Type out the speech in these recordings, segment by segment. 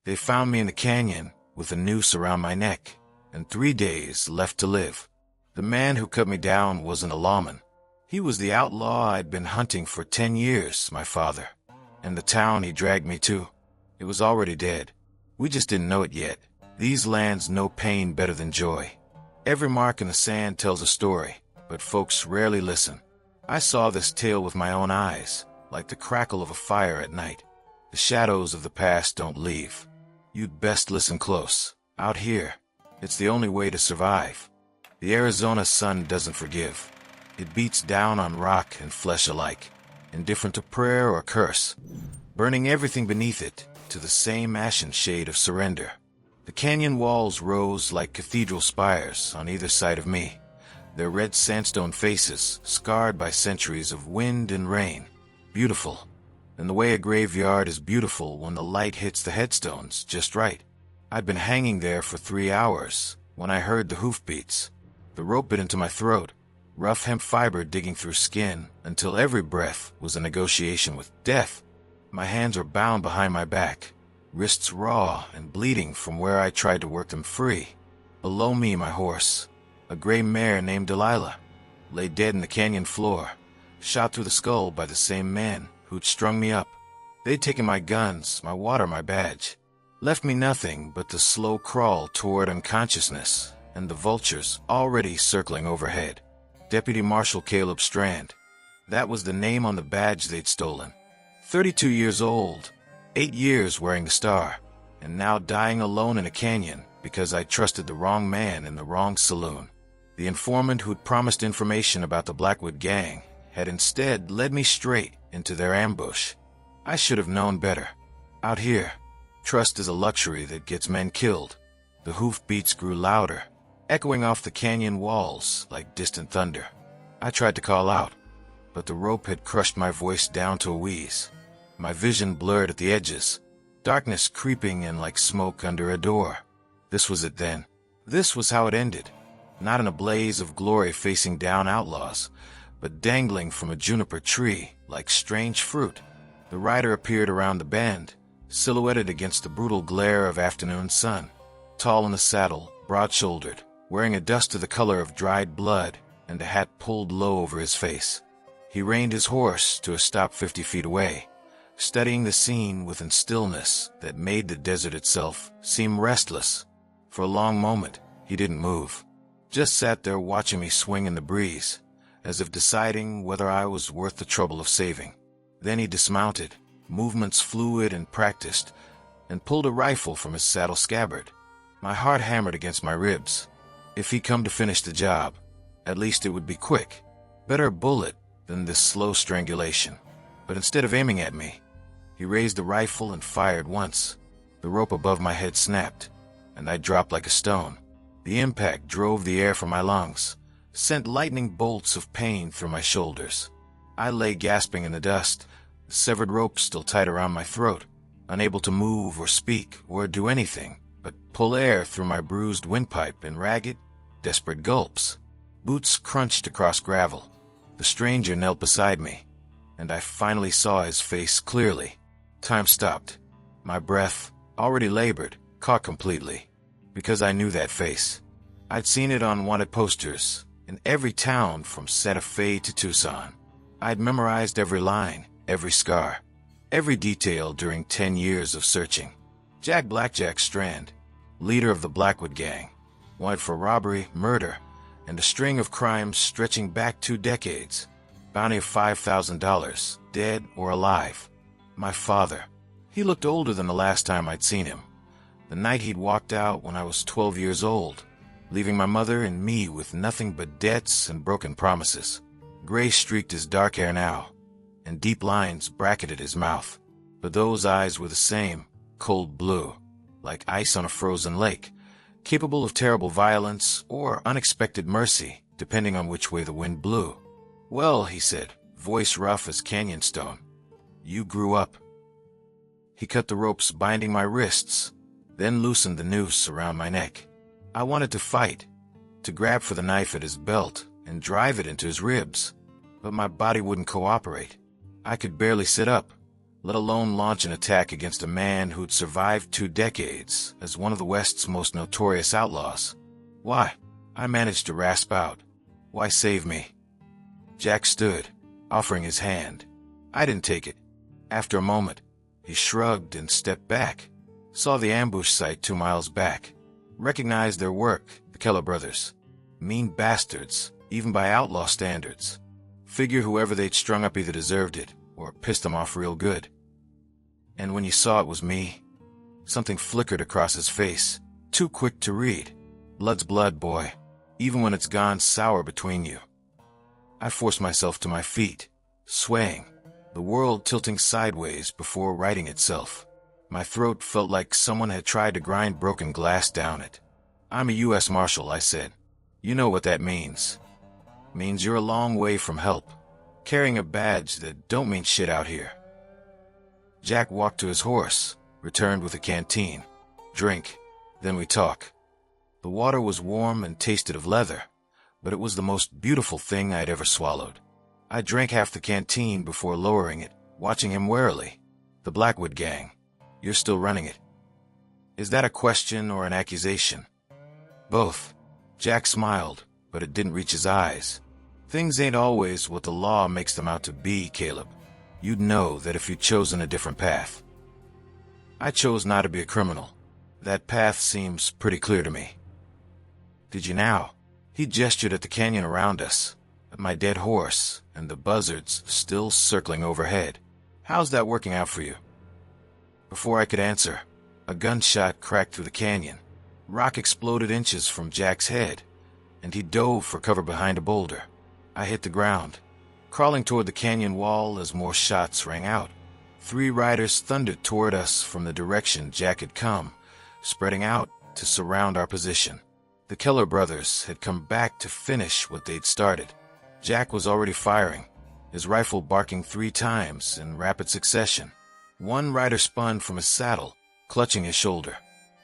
They found me in the canyon with a noose around my neck and 3 days left to live. The man who cut me down wasn't a lawman. He was the outlaw I'd been hunting for 10 years, my father. And the town he dragged me to, it was already dead. We just didn't know it yet. These lands know pain better than joy. Every mark in the sand tells a story, but folks rarely listen. I saw this tale with my own eyes, like the crackle of a fire at night. The shadows of the past don't leave. You'd best listen close. Out here, it's the only way to survive. The Arizona sun doesn't forgive. It beats down on rock and flesh alike, indifferent to prayer or curse, burning everything beneath it to the same ashen shade of surrender. The canyon walls rose like cathedral spires on either side of me, their red sandstone faces scarred by centuries of wind and rain. Beautiful, and the way a graveyard is beautiful when the light hits the headstones just right. I'd been hanging there for 3 hours when I heard the hoofbeats. The rope bit into my throat, rough hemp fiber digging through skin until every breath was a negotiation with death. My hands were bound behind my back, wrists raw and bleeding from where I tried to work them free. Below me, my horse, a gray mare named Delilah, lay dead in the canyon floor, shot through the skull by the same man who'd strung me up. They'd taken my guns, my water, my badge, left me nothing but the slow crawl toward unconsciousness and the vultures already circling overhead. Deputy Marshal Caleb Strand. That was the name on the badge they'd stolen. 32 years old, 8 years wearing the star, and now dying alone in a canyon because I trusted the wrong man in the wrong saloon. The informant who'd promised information about the Blackwood Gang had instead led me straight into their ambush. I should have known better. Out here, trust is a luxury that gets men killed. The hoofbeats grew louder, echoing off the canyon walls like distant thunder. I tried to call out, but the rope had crushed my voice down to a wheeze. My vision blurred at the edges, darkness creeping in like smoke under a door. This was it then. This was how it ended. Not in a blaze of glory facing down outlaws, but dangling from a juniper tree like strange fruit. The rider appeared around the bend, silhouetted against the brutal glare of afternoon sun. Tall in the saddle, broad-shouldered, wearing a dust of the color of dried blood and a hat pulled low over his face. He reined his horse to a stop 50 feet away, studying the scene with a stillness that made the desert itself seem restless. For a long moment, he didn't move, just sat there watching me swing in the breeze, as if deciding whether I was worth the trouble of saving. Then he dismounted, movements fluid and practiced, and pulled a rifle from his saddle scabbard. My heart hammered against my ribs. If he'd come to finish the job, at least it would be quick. Better a bullet than this slow strangulation. But instead of aiming at me, he raised the rifle and fired once. The rope above my head snapped, and I dropped like a stone. The impact drove the air from my lungs, sent lightning bolts of pain through my shoulders. I lay gasping in the dust, the severed rope still tight around my throat, unable to move or speak or do anything but pull air through my bruised windpipe in ragged, desperate gulps. Boots crunched across gravel. The stranger knelt beside me, and I finally saw his face clearly. Time stopped. My breath, already labored, caught completely, because I knew that face. I'd seen it on wanted posters in every town from Santa Fe to Tucson. I'd memorized every line, every scar, every detail during 10 years of searching. Blackjack Strand, leader of the Blackwood Gang, wanted for robbery, murder, and a string of crimes stretching back 2 decades. Bounty of $5,000, dead or alive. My father. He looked older than the last time I'd seen him. The night he'd walked out when I was 12 years old, leaving my mother and me with nothing but debts and broken promises. Gray streaked his dark hair now, and deep lines bracketed his mouth. But those eyes were the same, cold blue, like ice on a frozen lake, capable of terrible violence or unexpected mercy, depending on which way the wind blew. "Well," he said, voice rough as canyon stone, "you grew up." He cut the ropes binding my wrists, then loosened the noose around my neck. I wanted to fight, to grab for the knife at his belt and drive it into his ribs, but my body wouldn't cooperate. I could barely sit up, let alone launch an attack against a man who'd survived 2 decades as one of the West's most notorious outlaws. "Why?" I managed to rasp out. "Why save me?" Jack stood, offering his hand. I didn't take it. After a moment, he shrugged and stepped back. Saw the ambush site 2 miles back. Recognized their work, the Keller brothers. Mean bastards, even by outlaw standards. Figure whoever they'd strung up either deserved it, or pissed them off real good. And when you saw it was me, something flickered across his face, too quick to read. Blood's blood, boy, even when it's gone sour between you. I forced myself to my feet, swaying, the world tilting sideways before righting itself. My throat felt like someone had tried to grind broken glass down it. "I'm a U.S. Marshal," I said. "You know what that means. Means you're a long way from help, carrying a badge that don't mean shit out here." Jack walked to his horse, returned with a canteen. "Drink, then we talk." The water was warm and tasted of leather, but it was the most beautiful thing I'd ever swallowed. I drank half the canteen before lowering it, watching him warily. "The Blackwood Gang. You're still running it." "Is that a question or an accusation?" "Both." Jack smiled, but it didn't reach his eyes. "Things ain't always what the law makes them out to be, Caleb. You'd know that if you'd chosen a different path." "I chose not to be a criminal. That path seems pretty clear to me." "Did you now?" He gestured at the canyon around us, at my dead horse, and the buzzards still circling overhead. "How's that working out for you?" Before I could answer, a gunshot cracked through the canyon. Rock exploded inches from Jack's head, and he dove for cover behind a boulder. I hit the ground, crawling toward the canyon wall as more shots rang out. 3 riders thundered toward us from the direction Jack had come, spreading out to surround our position. The Keller brothers had come back to finish what they'd started. Jack was already firing, his rifle barking 3 times in rapid succession. One rider spun from his saddle, clutching his shoulder.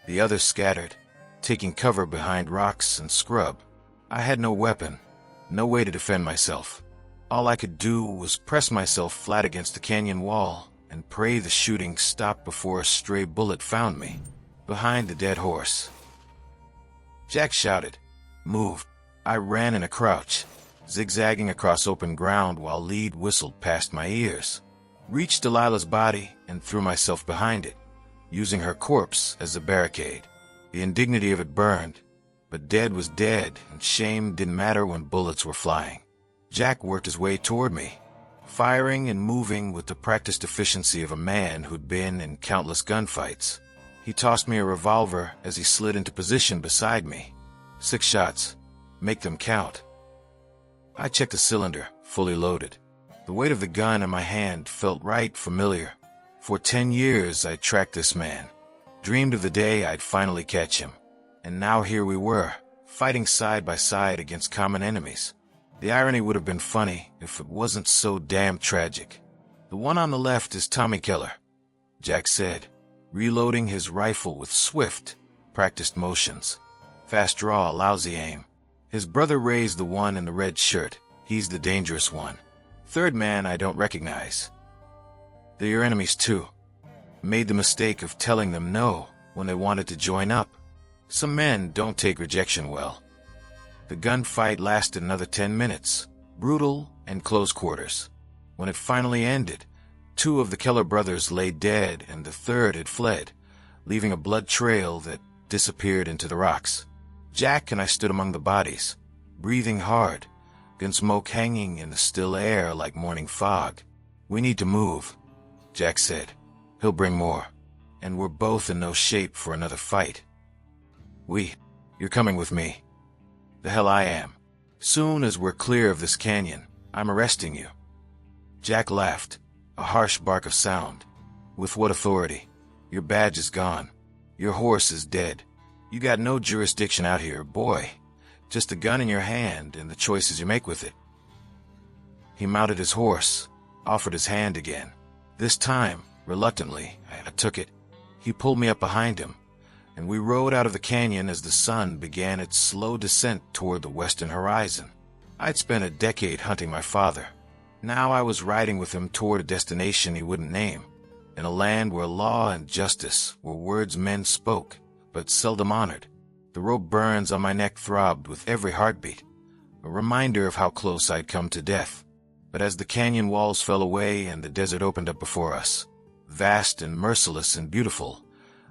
The others scattered, taking cover behind rocks and scrub. I had no weapon, no way to defend myself. All I could do was press myself flat against the canyon wall and pray the shooting stopped before a stray bullet found me, behind the dead horse. Jack shouted, "Move." I ran in a crouch, zigzagging across open ground while lead whistled past my ears. Reached Delilah's body and threw myself behind it, using her corpse as a barricade. The indignity of it burned, but dead was dead, and shame didn't matter when bullets were flying. Jack worked his way toward me, firing and moving with the practiced efficiency of a man who'd been in countless gunfights. He tossed me a revolver as he slid into position beside me. 6 shots. Make them count. I checked the cylinder, fully loaded. The weight of the gun in my hand felt right familiar. For 10 years I'd tracked this man, dreamed of the day I'd finally catch him. And now here we were, fighting side by side against common enemies. The irony would have been funny if it wasn't so damn tragic. "The one on the left is Tommy Keller," Jack said, reloading his rifle with swift, practiced motions. "Fast draw, lousy aim." His brother raised the one in the red shirt. "He's the dangerous one. 3rd man I don't recognize." "They're your enemies too." Made the mistake of telling them no when they wanted to join up. Some men don't take rejection well. The gunfight lasted another 10 minutes, brutal and close quarters. When it finally ended, 2 of the Keller brothers lay dead and the 3rd had fled, leaving a blood trail that disappeared into the rocks. Jack and I stood among the bodies, breathing hard, gun smoke hanging in the still air like morning fog. "We need to move," Jack said. "He'll bring more, and we're both in no shape for another fight." You're coming with me." "The hell I am. Soon as we're clear of this canyon, I'm arresting you." Jack laughed, a harsh bark of sound. "With what authority? Your badge is gone. Your horse is dead. You got no jurisdiction out here, boy. Just a gun in your hand and the choices you make with it." He mounted his horse, offered his hand again. This time, reluctantly, I took it. He pulled me up behind him, and we rode out of the canyon as the sun began its slow descent toward the western horizon. I'd spent a decade hunting my father. Now I was riding with him toward a destination he wouldn't name, in a land where law and justice were words men spoke, but seldom honored. The rope burns on my neck throbbed with every heartbeat, a reminder of how close I'd come to death. But as the canyon walls fell away and the desert opened up before us, vast and merciless and beautiful,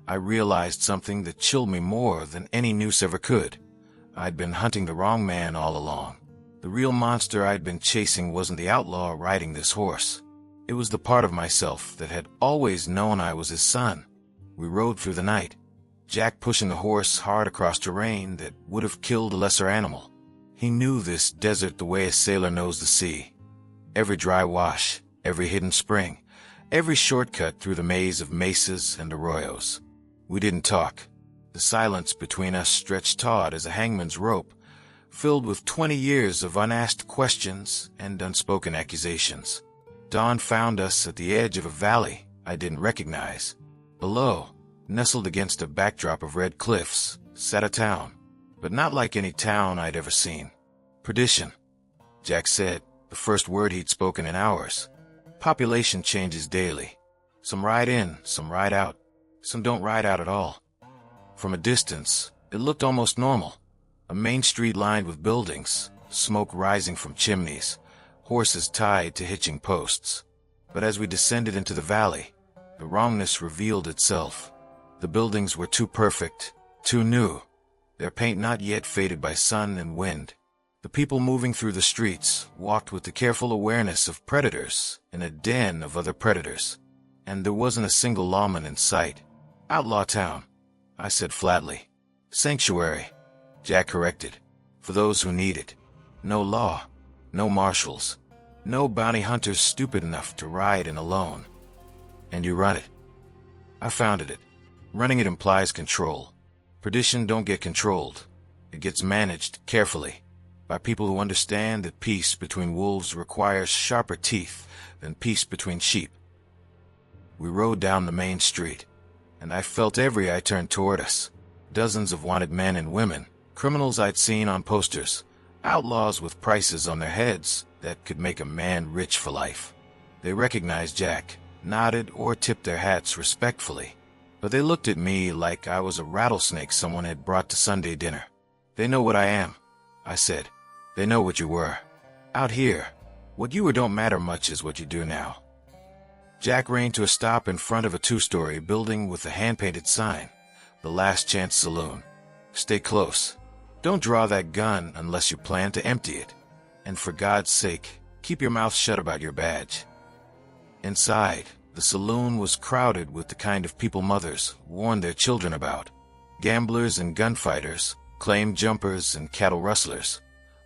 I realized something that chilled me more than any noose ever could. I'd been hunting the wrong man all along. The real monster I'd been chasing wasn't the outlaw riding this horse. It was the part of myself that had always known I was his son. We rode through the night, Jack pushing the horse hard across terrain that would have killed a lesser animal. He knew this desert the way a sailor knows the sea. Every dry wash, every hidden spring, every shortcut through the maze of mesas and arroyos. We didn't talk. The silence between us stretched taut as a hangman's rope, filled with 20 years of unasked questions and unspoken accusations. Dawn found us at the edge of a valley I didn't recognize. Below, nestled against a backdrop of red cliffs, sat a town, but not like any town I'd ever seen. Perdition, Jack said, the first word he'd spoken in hours. Population changes daily. Some ride in, some ride out, some don't ride out at all. From a distance, it looked almost normal. A main street lined with buildings, smoke rising from chimneys, horses tied to hitching posts. But as we descended into the valley, the wrongness revealed itself. The buildings were too perfect, too new, their paint not yet faded by sun and wind. The people moving through the streets walked with the careful awareness of predators in a den of other predators. And there wasn't a single lawman in sight. Outlaw town, I said flatly. Sanctuary, Jack corrected, for those who need it. No law, no marshals, no bounty hunters stupid enough to ride in alone. And you run it. I founded it. Running it implies control. Perdition don't get controlled. It gets managed carefully by people who understand that peace between wolves requires sharper teeth than peace between sheep. We rode down the main street, and I felt every eye turned toward us. Dozens of wanted men and women, criminals I'd seen on posters, outlaws with prices on their heads that could make a man rich for life. They recognized Jack, nodded or tipped their hats respectfully, but they looked at me like I was a rattlesnake someone had brought to Sunday dinner. They know what I am, I said. They know what you were. Out here, what you were don't matter much is what you do now. Jack reined to a stop in front of a two-story building with a hand-painted sign, the Last Chance Saloon. Stay close. Don't draw that gun unless you plan to empty it. And for God's sake, keep your mouth shut about your badge. Inside, the saloon was crowded with the kind of people mothers warned their children about. Gamblers and gunfighters, claim jumpers and cattle rustlers.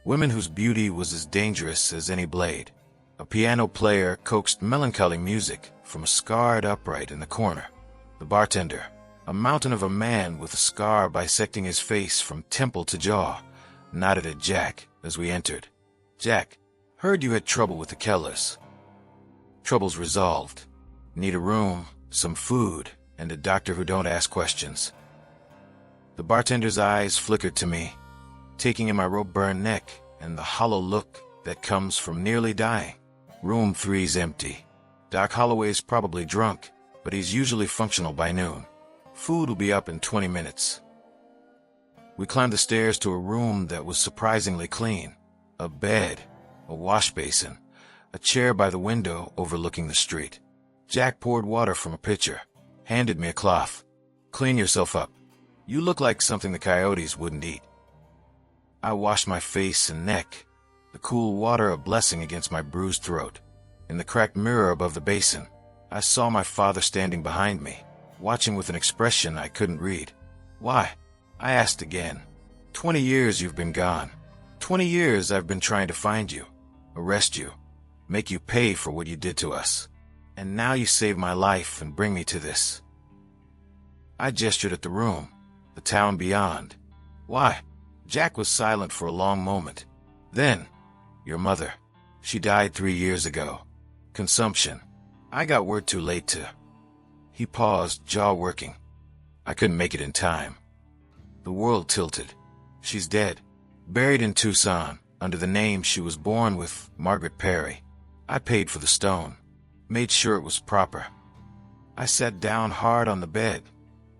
Women whose beauty was as dangerous as any blade. A piano player coaxed melancholy music from a scarred upright in the corner. The bartender, a mountain of a man with a scar bisecting his face from temple to jaw, nodded at Jack as we entered. Jack, heard you had trouble with the Kellers. Trouble's resolved. Need a room, some food, and a doctor who don't ask questions. The bartender's eyes flickered to me, taking in my rope-burned neck and the hollow look that comes from nearly dying. Room 3's empty. Doc Holloway's probably drunk, but he's usually functional by noon. Food will be up in 20 minutes. We climbed the stairs to a room that was surprisingly clean. A bed, a wash basin, a chair by the window overlooking the street. Jack poured water from a pitcher, handed me a cloth. Clean yourself up. You look like something the coyotes wouldn't eat. I washed my face and neck, the cool water a blessing against my bruised throat. In the cracked mirror above the basin, I saw my father standing behind me, watching with an expression I couldn't read. Why? I asked again. 20 years you've been gone. 20 years I've been trying to find you, arrest you, make you pay for what you did to us. And now you save my life and bring me to this. I gestured at the room, the town beyond. Why? Jack was silent for a long moment. Then, your mother. She died 3 years ago. Consumption. I got word too late to... He paused, jaw working. I couldn't make it in time. The world tilted. She's dead. Buried in Tucson, under the name she was born with, Margaret Perry. I paid for the stone. Made sure it was proper. I sat down hard on the bed,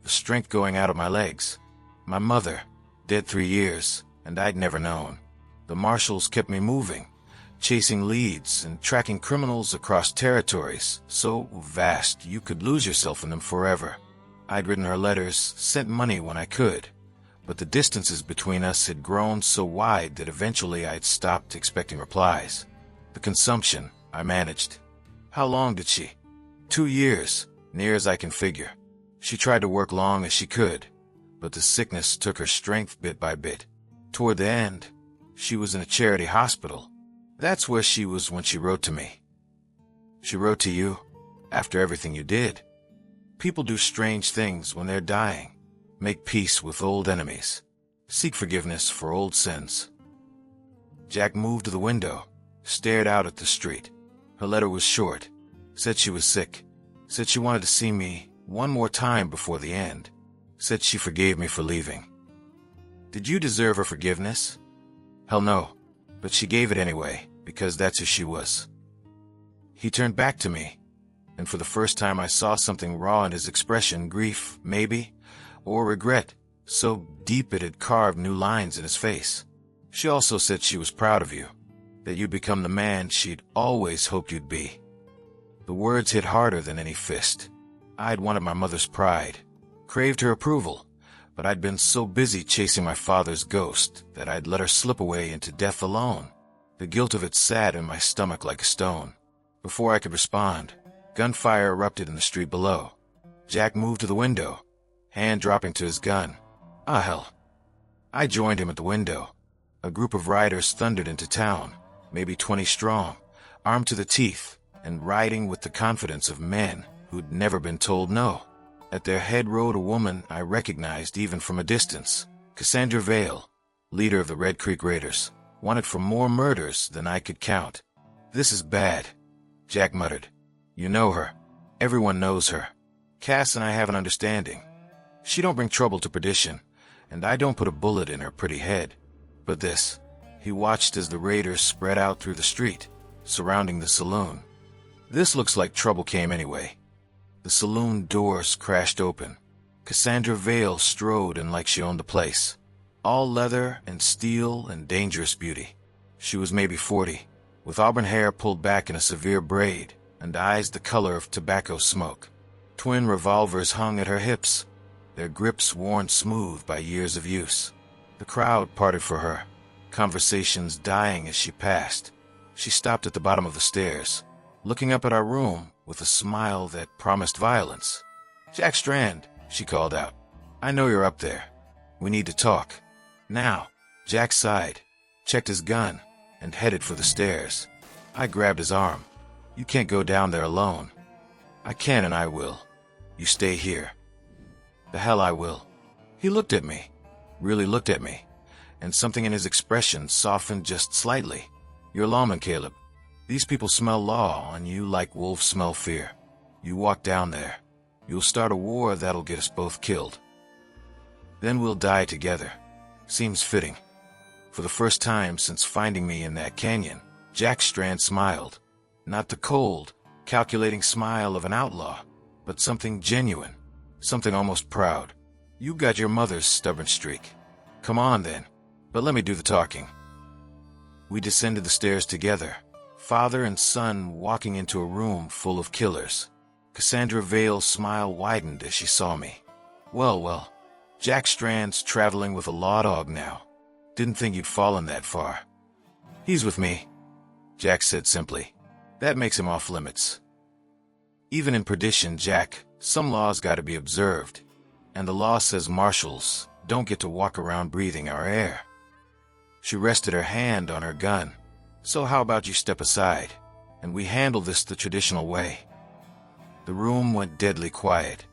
the strength going out of my legs. My mother, dead 3 years, and I'd never known. The marshals kept me moving, chasing leads and tracking criminals across territories so vast you could lose yourself in them forever. I'd written her letters, sent money when I could, but the distances between us had grown so wide that eventually I'd stopped expecting replies. The consumption, I managed. How long did she? 2 years, near as I can figure. She tried to work long as she could, but the sickness took her strength bit by bit. Toward the end, she was in a charity hospital. That's where she was when she wrote to me. She wrote to you after everything you did. People do strange things when they're dying. Make peace with old enemies. Seek forgiveness for old sins. Jack moved to the window, stared out at the street. Her letter was short. Said she was sick. Said she wanted to see me one more time before the end. Said she forgave me for leaving. Did you deserve her forgiveness? Hell no, but she gave it anyway, because that's who she was. He turned back to me, and for the first time I saw something raw in his expression, grief, maybe, or regret, so deep it had carved new lines in his face. She also said she was proud of you, that you'd become the man she'd always hoped you'd be. The words hit harder than any fist. I'd wanted my mother's pride, craved her approval, but I'd been so busy chasing my father's ghost that I'd let her slip away into death alone. The guilt of it sat in my stomach like a stone. Before I could respond, gunfire erupted in the street below. Jack moved to the window, hand dropping to his gun. Ah, hell. I joined him at the window. A group of riders thundered into town, maybe 20 strong, armed to the teeth, and riding with the confidence of men who'd never been told no. At their head rode a woman I recognized even from a distance, Cassandra Vale, leader of the Red Creek Raiders, wanted for more murders than I could count. This is bad, Jack muttered. You know her. Everyone knows her. Cass and I have an understanding. She don't bring trouble to Perdition, and I don't put a bullet in her pretty head. But this, he watched as the raiders spread out through the street, surrounding the saloon. This looks like trouble came anyway. The saloon doors crashed open. Cassandra Vale strode in like she owned the place. All leather and steel and dangerous beauty. She was maybe 40, with auburn hair pulled back in a severe braid and eyes the color of tobacco smoke. Twin revolvers hung at her hips, their grips worn smooth by years of use. The crowd parted for her, conversations dying as she passed. She stopped at the bottom of the stairs, looking up at our room with a smile that promised violence. Jack Strand, she called out. I know you're up there. We need to talk. Now. Jack sighed, checked his gun, and headed for the stairs. I grabbed his arm. You can't go down there alone. I can and I will. You stay here. The hell I will. He looked at me, really looked at me, and something in his expression softened just slightly. You're a lawman, Caleb. These people smell law on you like wolves smell fear. You walk down there. You'll start a war that'll get us both killed. Then we'll die together. Seems fitting. For the first time since finding me in that canyon, Jack Strand smiled. Not the cold, calculating smile of an outlaw, but something genuine, something almost proud. You got your mother's stubborn streak. Come on then, but let me do the talking. We descended the stairs together, father and son walking into a room full of killers. Cassandra Vale's smile widened as she saw me. Well, Jack Strand's traveling with a law dog now. Didn't think you'd fallen that far. He's with me, Jack said simply. That makes him off limits. Even in Perdition, Jack, some laws gotta be observed, and the law says marshals don't get to walk around breathing our air. She rested her hand on her gun. So how about you step aside, and we handle this the traditional way? The room went deadly quiet.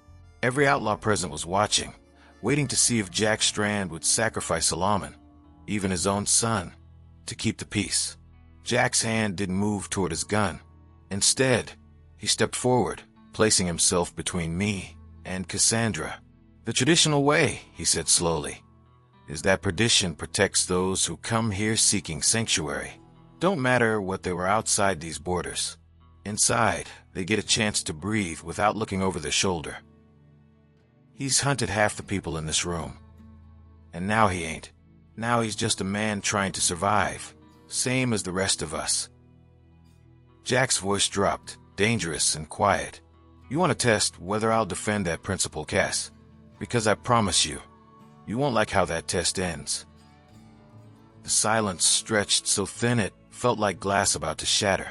Every outlaw present was watching, waiting to see if Jack Strand would sacrifice a lawman, even his own son, to keep the peace. Jack's hand didn't move toward his gun. Instead, he stepped forward, placing himself between me and Cassandra. The traditional way, he said slowly, is that Perdition protects those who come here seeking sanctuary. Don't matter what they were outside these borders. Inside, they get a chance to breathe without looking over their shoulder. He's hunted half the people in this room. And now he ain't. Now he's just a man trying to survive, same as the rest of us. Jack's voice dropped, dangerous and quiet. You want to test whether I'll defend that principle, Cass? Because I promise you, you won't like how that test ends. The silence stretched so thin it felt like glass about to shatter.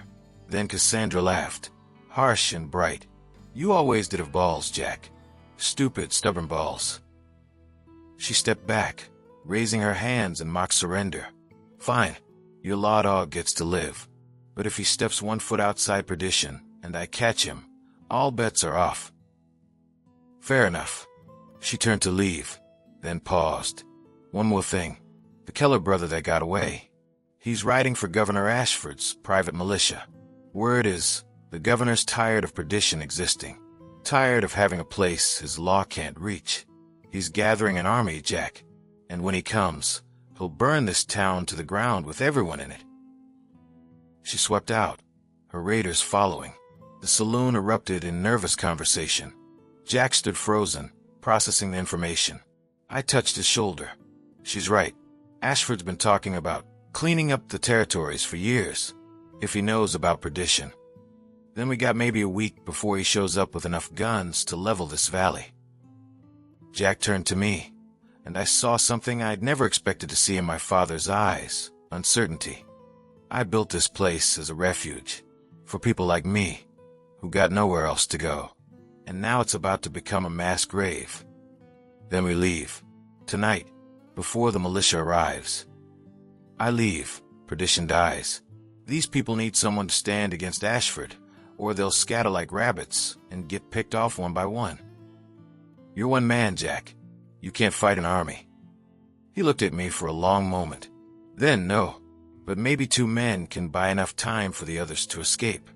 Then Cassandra laughed, harsh and bright. You always did have balls, Jack. Stupid, stubborn balls. She stepped back, raising her hands in mock surrender. Fine, your law dog gets to live. But if he steps 1 foot outside Perdition, and I catch him, all bets are off. Fair enough. She turned to leave, then paused. One more thing. The Keller brother that got away. He's riding for Governor Ashford's private militia. Word is, the governor's tired of Perdition existing. Tired of having a place his law can't reach. He's gathering an army, Jack. And when he comes, he'll burn this town to the ground with everyone in it. She swept out, her raiders following. The saloon erupted in nervous conversation. Jack stood frozen, processing the information. I touched his shoulder. She's right. Ashford's been talking about cleaning up the territories for years, if he knows about Perdition. Then we got maybe a week before he shows up with enough guns to level this valley. Jack turned to me, and I saw something I'd never expected to see in my father's eyes, uncertainty. I built this place as a refuge, for people like me, who got nowhere else to go. And now it's about to become a mass grave. Then we leave, tonight, before the militia arrives. I leave, Perdition dies. These people need someone to stand against Ashford, or they'll scatter like rabbits and get picked off one by one. You're one man, Jack. You can't fight an army. He looked at me for a long moment. Then, no, but maybe 2 men can buy enough time for the others to escape.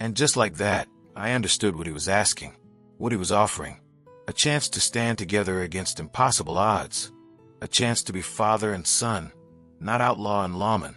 And just like that, I understood what he was asking, what he was offering. A chance to stand together against impossible odds. A chance to be father and son, not outlaw and lawman,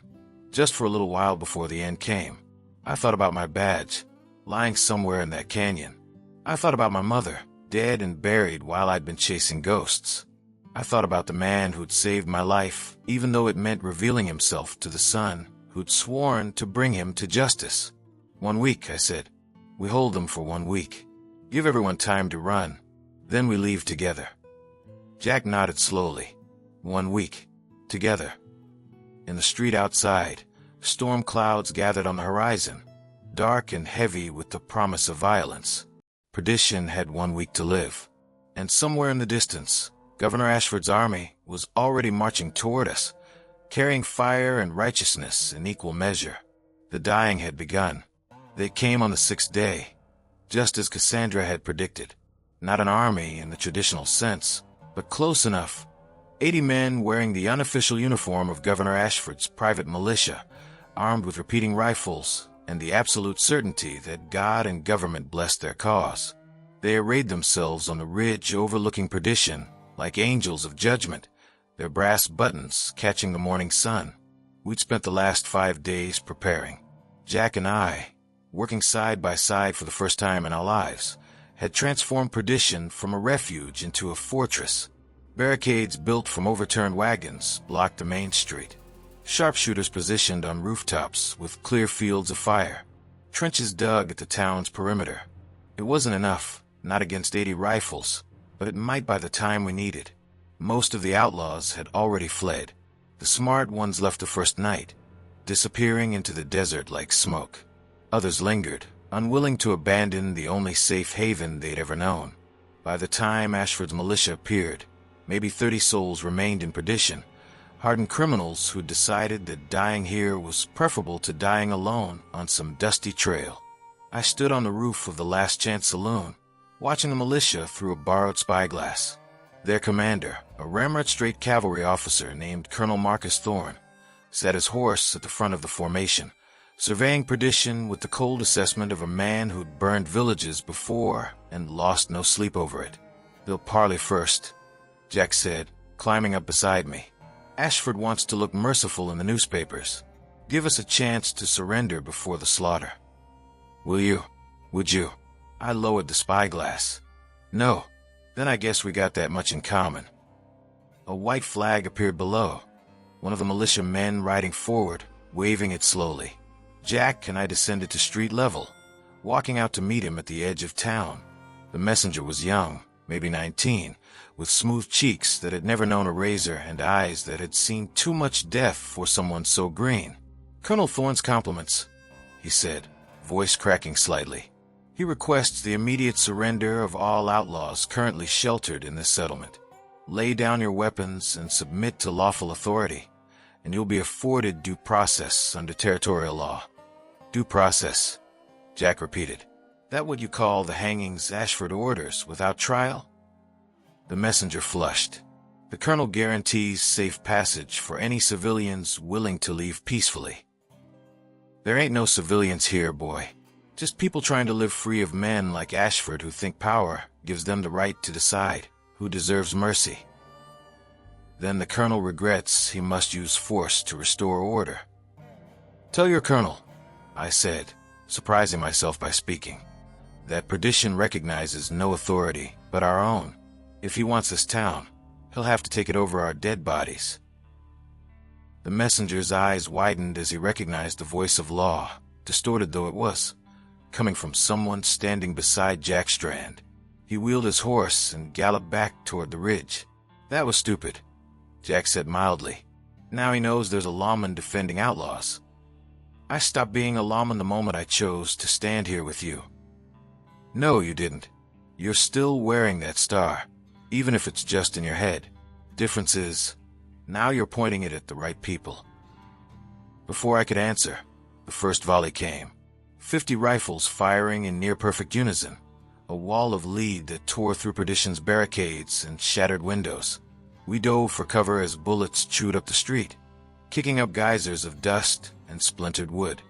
just for a little while before the end came. I thought about my badge, lying somewhere in that canyon. I thought about my mother, dead and buried while I'd been chasing ghosts. I thought about the man who'd saved my life, even though it meant revealing himself to the son who'd sworn to bring him to justice. 1 week, I said. We hold them for 1 week. Give everyone time to run. Then we leave together. Jack nodded slowly. 1 week. Together. In the street outside, storm clouds gathered on the horizon, dark and heavy with the promise of violence. Perdition had 1 week to live. And somewhere in the distance, Governor Ashford's army was already marching toward us, carrying fire and righteousness in equal measure. The dying had begun. They came on the 6th day, just as Cassandra had predicted. Not an army in the traditional sense, but close enough. 80 men wearing the unofficial uniform of Governor Ashford's private militia, armed with repeating rifles and the absolute certainty that God and government blessed their cause. They arrayed themselves on the ridge overlooking Perdition like angels of judgment, their brass buttons catching the morning sun. We'd spent the last 5 days preparing. Jack and I, working side by side for the first time in our lives, had transformed Perdition from a refuge into a fortress. Barricades built from overturned wagons blocked the main street. Sharpshooters positioned on rooftops with clear fields of fire. Trenches dug at the town's perimeter. It wasn't enough, not against 80 rifles, but it might by the time we needed. Most of the outlaws had already fled. The smart ones left the first night, disappearing into the desert like smoke. Others lingered, unwilling to abandon the only safe haven they'd ever known. By the time Ashford's militia appeared, maybe 30 souls remained in Perdition, hardened criminals who decided that dying here was preferable to dying alone on some dusty trail. I stood on the roof of the Last Chance Saloon, watching the militia through a borrowed spyglass. Their commander, a ramrod straight cavalry officer named Colonel Marcus Thorne, sat his horse at the front of the formation, surveying Perdition with the cold assessment of a man who'd burned villages before and lost no sleep over it. "They'll parley first," Jack said, climbing up beside me. "Ashford wants to look merciful in the newspapers. Give us a chance to surrender before the slaughter." Would you? I lowered the spyglass. No. Then I guess we got that much in common. A white flag appeared below. One of the militia men riding forward, waving it slowly. Jack and I descended to street level, walking out to meet him at the edge of town. The messenger was young, maybe 19, with smooth cheeks that had never known a razor and eyes that had seen too much death for someone so green. "Colonel Thorne's compliments," he said, voice cracking slightly. "He requests the immediate surrender of all outlaws currently sheltered in this settlement. Lay down your weapons and submit to lawful authority, and you'll be afforded due process under territorial law." "Due process," Jack repeated. "That what you call the hangings Ashford orders without trial?" The messenger flushed. "The colonel guarantees safe passage for any civilians willing to leave peacefully." "There ain't no civilians here, boy. Just people trying to live free of men like Ashford who think power gives them the right to decide who deserves mercy." "Then the colonel regrets he must use force to restore order." "Tell your colonel," I said, surprising myself by speaking, "that Perdition recognizes no authority but our own. If he wants this town, he'll have to take it over our dead bodies." The messenger's eyes widened as he recognized the voice of law, distorted though it was, coming from someone standing beside Jack Strand. He wheeled his horse and galloped back toward the ridge. "That was stupid," Jack said mildly. "Now he knows there's a lawman defending outlaws. I stopped being a lawman the moment I chose to stand here with you." "No, you didn't. You're still wearing that star, even if it's just in your head. Difference is, now you're pointing it at the right people." Before I could answer, the first volley came. 50 rifles firing in near-perfect unison, a wall of lead that tore through Perdition's barricades and shattered windows. We dove for cover as bullets chewed up the street, kicking up geysers of dust and splintered wood.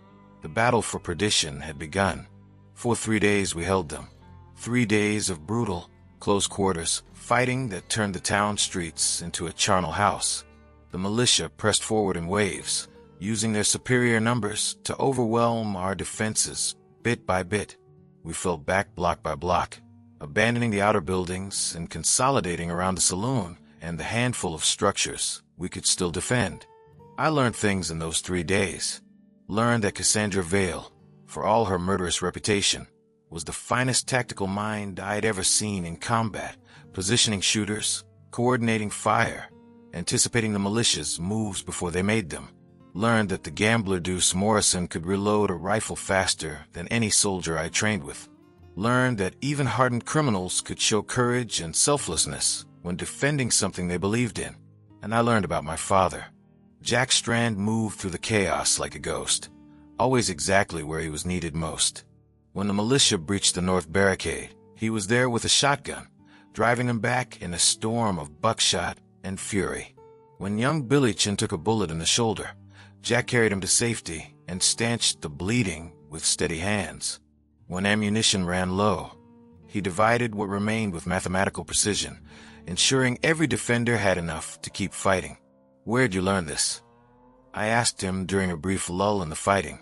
The battle for Perdition had begun. For 3 days we held them. 3 days of brutal, close quarters fighting that turned the town streets into a charnel house. The militia pressed forward in waves, using their superior numbers to overwhelm our defenses bit by bit. We fell back block by block, abandoning the outer buildings and consolidating around the saloon and the handful of structures we could still defend. I learned things in those 3 days. Learned that Cassandra Vale, for all her murderous reputation, was the finest tactical mind I had ever seen in combat, positioning shooters, coordinating fire, anticipating the militia's moves before they made them. Learned that the gambler Deuce Morrison could reload a rifle faster than any soldier I trained with. Learned that even hardened criminals could show courage and selflessness when defending something they believed in. And I learned about my father. Jack Strand moved through the chaos like a ghost, always exactly where he was needed most. When the militia breached the north barricade, he was there with a shotgun, driving them back in a storm of buckshot and fury. When young Billy Chin took a bullet in the shoulder, Jack carried him to safety and stanched the bleeding with steady hands. When ammunition ran low, he divided what remained with mathematical precision, ensuring every defender had enough to keep fighting. "Where'd you learn this?" I asked him during a brief lull in the fighting.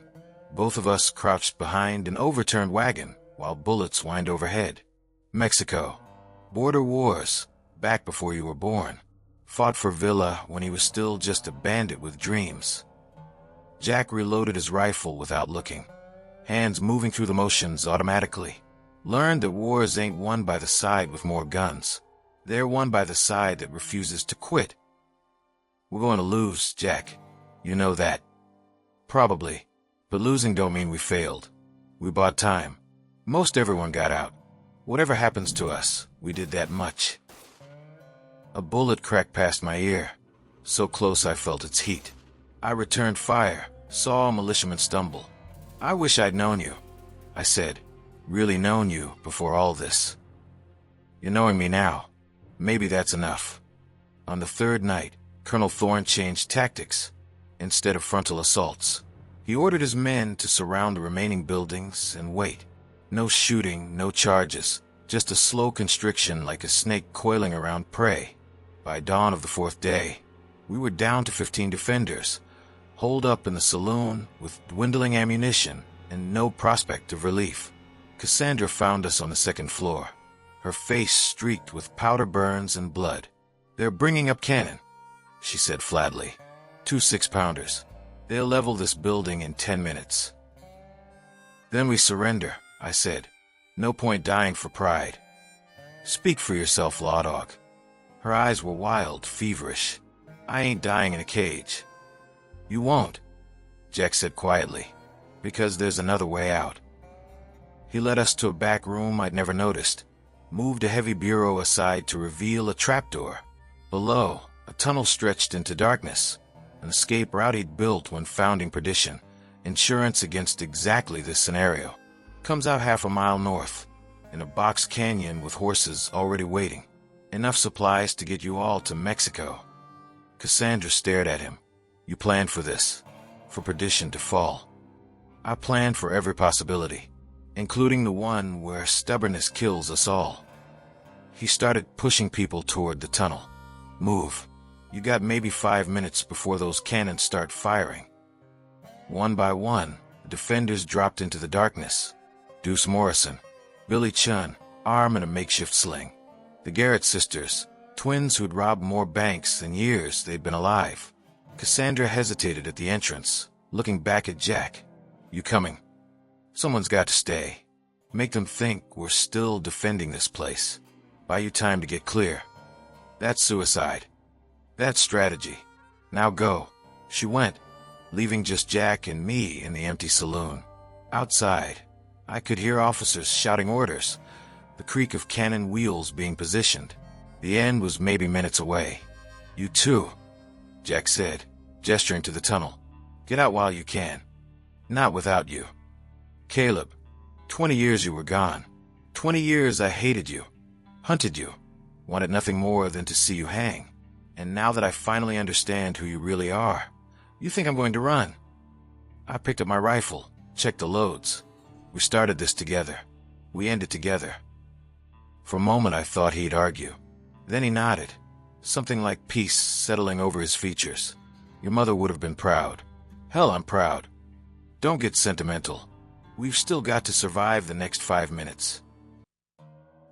Both of us crouched behind an overturned wagon while bullets whined overhead. "Mexico. Border wars, back before you were born. Fought for Villa when he was still just a bandit with dreams." Jack reloaded his rifle without looking, hands moving through the motions automatically. Learned that wars ain't won by the side with more guns. They're won by the side that refuses to quit. "We're going to lose, Jack. You know that." "Probably. But losing don't mean we failed. We bought time. Most everyone got out. Whatever happens to us, we did that much." A bullet cracked past my ear, so close I felt its heat. I returned fire, saw a militiaman stumble. "I wish I'd known you," I said. "Really known you before all this." "You're knowing me now. Maybe that's enough." On the third night, Colonel Thorne changed tactics. Instead of frontal assaults, he ordered his men to surround the remaining buildings and wait. No shooting, no charges, just a slow constriction like a snake coiling around prey. By dawn of the fourth day, we were down to 15 defenders, holed up in the saloon with dwindling ammunition and no prospect of relief. Cassandra found us on the second floor, her face streaked with powder burns and blood. "They're bringing up cannon," she said flatly. "2 6-pounders. They'll level this building in 10 minutes. Then we surrender," I said. "No point dying for pride." "Speak for yourself, law dog." Her eyes were wild, feverish. "I ain't dying in a cage." "You won't," Jack said quietly, "because there's another way out." He led us to a back room I'd never noticed, moved a heavy bureau aside to reveal a trapdoor. Below, a tunnel stretched into darkness, an escape route he'd built when founding Perdition, insurance against exactly this scenario. Comes out half a mile north, in a box canyon with horses already waiting. Enough supplies to get you all to Mexico. Cassandra stared at him. "You planned for this, for Perdition to fall." "I planned for every possibility, including the one where stubbornness kills us all." He started pushing people toward the tunnel. "Move. You got maybe 5 minutes before those cannons start firing." One by one, the defenders dropped into the darkness. Deuce Morrison, Billy Chun, arm in a makeshift sling. The Garrett sisters, twins who'd robbed more banks than years they'd been alive. Cassandra hesitated at the entrance, looking back at Jack. "You coming?" "Someone's got to stay. Make them think we're still defending this place. Buy you time to get clear." "That's suicide. That's strategy. Now go." She went, leaving just Jack and me in the empty saloon. Outside, I could hear officers shouting orders, the creak of cannon wheels being positioned. The end was maybe minutes away. "You too," Jack said, gesturing to the tunnel. "Get out while you can. Not without you. Caleb, 20 years you were gone. 20 years I hated you, hunted you, wanted nothing more than to see you hang. And now that I finally understand who you really are, you think I'm going to run?" I picked up my rifle, checked the loads. We started this together. We ended together. For a moment I thought he'd argue. Then he nodded, something like peace settling over his features. "Your mother would have been proud." "Hell, I'm proud. Don't get sentimental. We've still got to survive the next 5 minutes."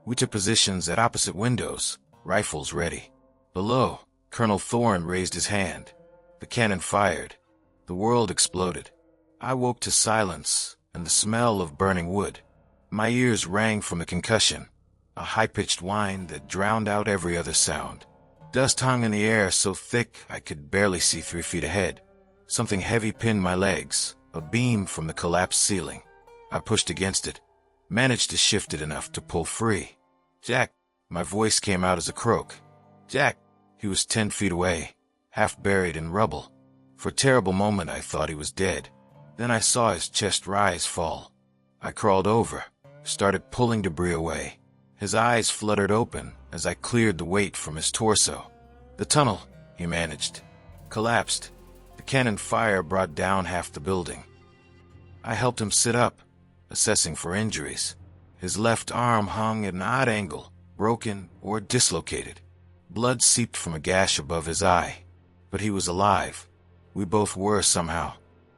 We took positions at opposite windows, rifles ready. Below, Colonel Thorne raised his hand. The cannon fired. The world exploded. I woke to silence and the smell of burning wood. My ears rang from the concussion, a high-pitched whine that drowned out every other sound. Dust hung in the air so thick I could barely see 3 feet ahead. Something heavy pinned my legs, a beam from the collapsed ceiling. I pushed against it, managed to shift it enough to pull free. "Jack," my voice came out as a croak. "Jack." He was 10 feet away, half buried in rubble. For a terrible moment I thought he was dead. Then I saw his chest rise, fall. I crawled over, started pulling debris away. His eyes fluttered open as I cleared the weight from his torso. "The tunnel," he managed, collapsed. The cannon fire brought down half the building. I helped him sit up, assessing for injuries. His left arm hung at an odd angle, broken or dislocated. Blood seeped from a gash above his eye. But he was alive. We both were somehow.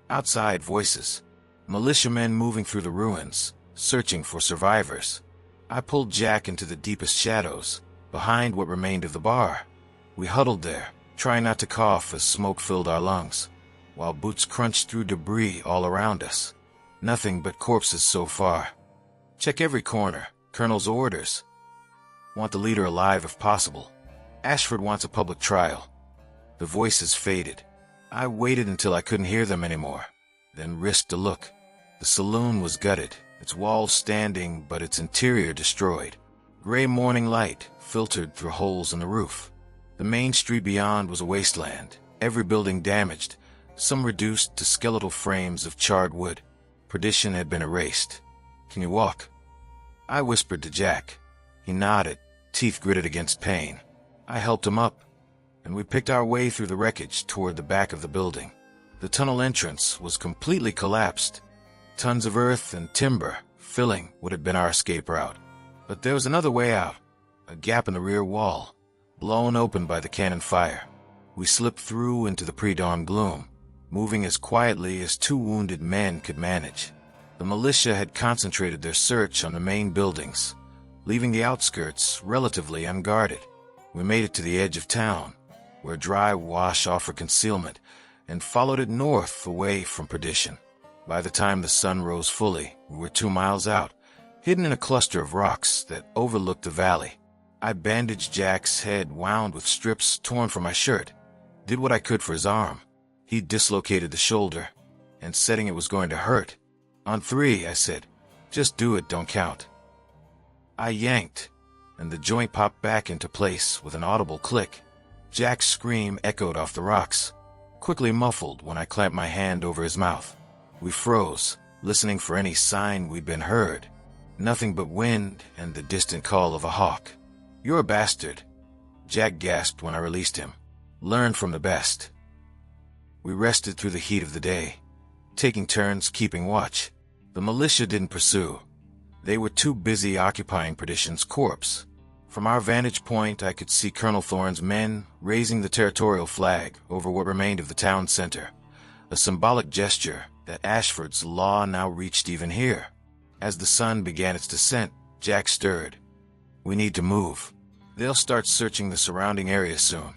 Outside, voices. Militiamen moving through the ruins, searching for survivors. I pulled Jack into the deepest shadows, behind what remained of the bar. We huddled there, trying not to cough as smoke filled our lungs, while boots crunched through debris all around us. Nothing but corpses so far. "Check every corner. Colonel's orders. Want the leader alive if possible. Ashford wants a public trial." The voices faded. I waited until I couldn't hear them anymore, then risked a look. The saloon was gutted, its walls standing but its interior destroyed. Gray morning light filtered through holes in the roof. The main street beyond was a wasteland, every building damaged, some reduced to skeletal frames of charred wood. Perdition had been erased. "Can you walk?" I whispered to Jack. He nodded, teeth gritted against pain. I helped him up, and we picked our way through the wreckage toward the back of the building. The tunnel entrance was completely collapsed, tons of earth and timber filling what had been our escape route. But there was another way out, a gap in the rear wall, blown open by the cannon fire. We slipped through into the pre-dawn gloom, moving as quietly as 2 wounded men could manage. The militia had concentrated their search on the main buildings, leaving the outskirts relatively unguarded. We made it to the edge of town, where dry wash offered concealment, and followed it north away from Perdition. By the time the sun rose fully, we were 2 miles out, hidden in a cluster of rocks that overlooked the valley. I bandaged Jack's head wound with strips torn from my shirt, did what I could for his arm. He dislocated the shoulder, and setting it was going to hurt. "On 3, I said. "Just do it, don't count." I yanked, and the joint popped back into place with an audible click. Jack's scream echoed off the rocks, quickly muffled when I clamped my hand over his mouth. We froze, listening for any sign we'd been heard. Nothing but wind and the distant call of a hawk. "You're a bastard," Jack gasped when I released him. "Learn from the best." We rested through the heat of the day, taking turns keeping watch. The militia didn't pursue. They were too busy occupying Perdition's corpse. From our vantage point, I could see Colonel Thorne's men raising the territorial flag over what remained of the town center, a symbolic gesture that Ashford's law now reached even here. As the sun began its descent, Jack stirred. "We need to move. They'll start searching the surrounding area soon."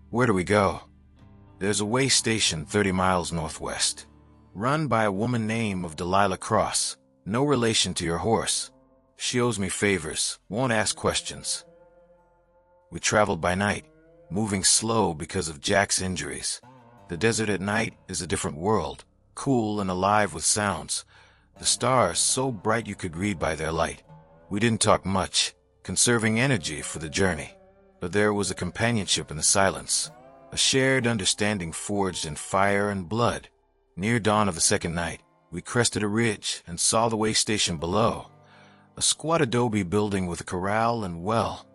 "Where do we go?" "There's a way station 30 miles northwest, run by a woman named Delilah Cross, no relation to your horse. She owes me favors, won't ask questions." We traveled by night, moving slow because of Jack's injuries. The desert at night is a different world, cool and alive with sounds. The stars so bright you could read by their light. We didn't talk much, conserving energy for the journey. But there was a companionship in the silence, a shared understanding forged in fire and blood. Near dawn of the second night, we crested a ridge and saw the way station below. A squat adobe building with a corral and well,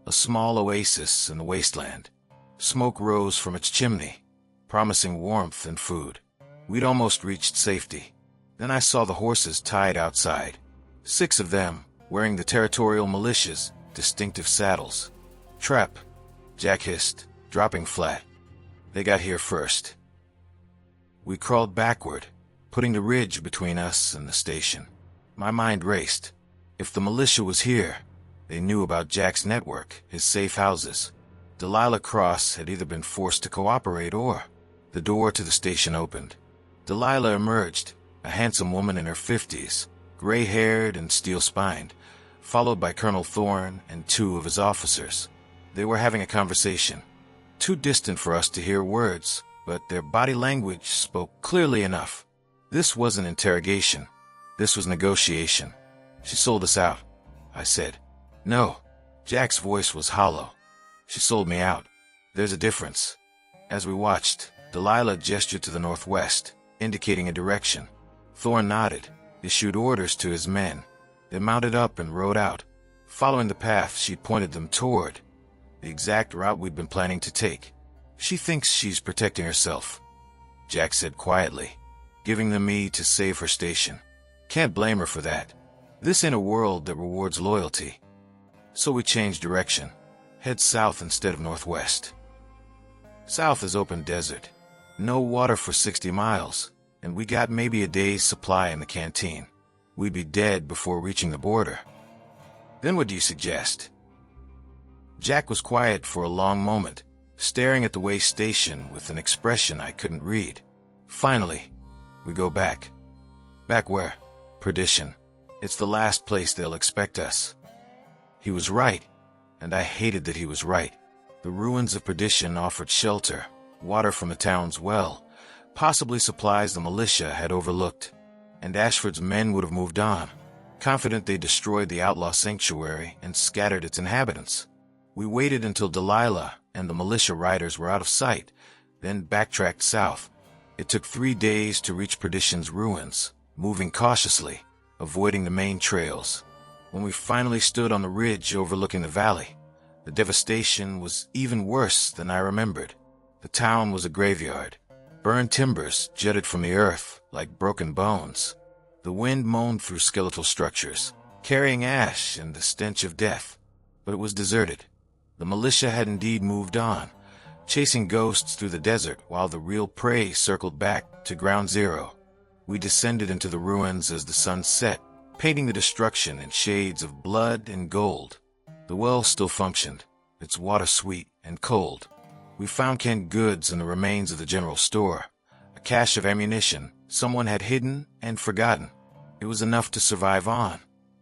a small oasis in the wasteland. Smoke rose from its chimney, promising warmth and food. We'd almost reached safety. Then I saw the horses tied outside. 6 of them, wearing the territorial militia's distinctive saddles. "Trap," Jack hissed, dropping flat. "They got here first." We crawled backward, putting the ridge between us and the station. My mind raced. If the militia was here, they knew about Jack's network, his safe houses. Delilah Cross had either been forced to cooperate or... The door to the station opened. Delilah emerged, a handsome woman in her 50s, gray-haired and steel-spined, followed by Colonel Thorne and 2 of his officers. They were having a conversation, too distant for us to hear words, but their body language spoke clearly enough. This wasn't interrogation. This was negotiation. "She sold us out," I said. "No." Jack's voice was hollow. "She sold me out. There's a difference." As we watched, Delilah gestured to the northwest, indicating a direction. Thorne nodded, issued orders to his men. They mounted up and rode out, following the path she'd pointed them toward, the exact route we'd been planning to take. "She thinks she's protecting herself," Jack said quietly, giving them me to save her station. "Can't blame her for that. This ain't a world that rewards loyalty." So we changed direction, head south instead of northwest. South is open desert, no water for 60 miles, and we got maybe a day's supply in the canteen. We'd be dead before reaching the border. "Then what do you suggest?" Jack was quiet for a long moment, staring at the way station with an expression I couldn't read. Finally, "We go back." "Back where?" "Perdition. It's the last place they'll expect us." He was right, and I hated that he was right. The ruins of Perdition offered shelter, water from the town's well, possibly supplies the militia had overlooked, and Ashford's men would have moved on, confident they destroyed the outlaw sanctuary and scattered its inhabitants. We waited until Delilah and the militia riders were out of sight, then backtracked south. It took 3 days to reach Perdition's ruins, moving cautiously, avoiding the main trails. When we finally stood on the ridge overlooking the valley, the devastation was even worse than I remembered. The town was a graveyard. Burned timbers jutted from the earth like broken bones. The wind moaned through skeletal structures, carrying ash and the stench of death. But it was deserted. The militia had indeed moved on, chasing ghosts through the desert while the real prey circled back to ground zero. We descended into the ruins as the sun set, painting the destruction in shades of blood and gold. The well still functioned, its water sweet and cold. We found canned goods and the remains of the general store, a cache of ammunition someone had hidden and forgotten. It was enough to survive on,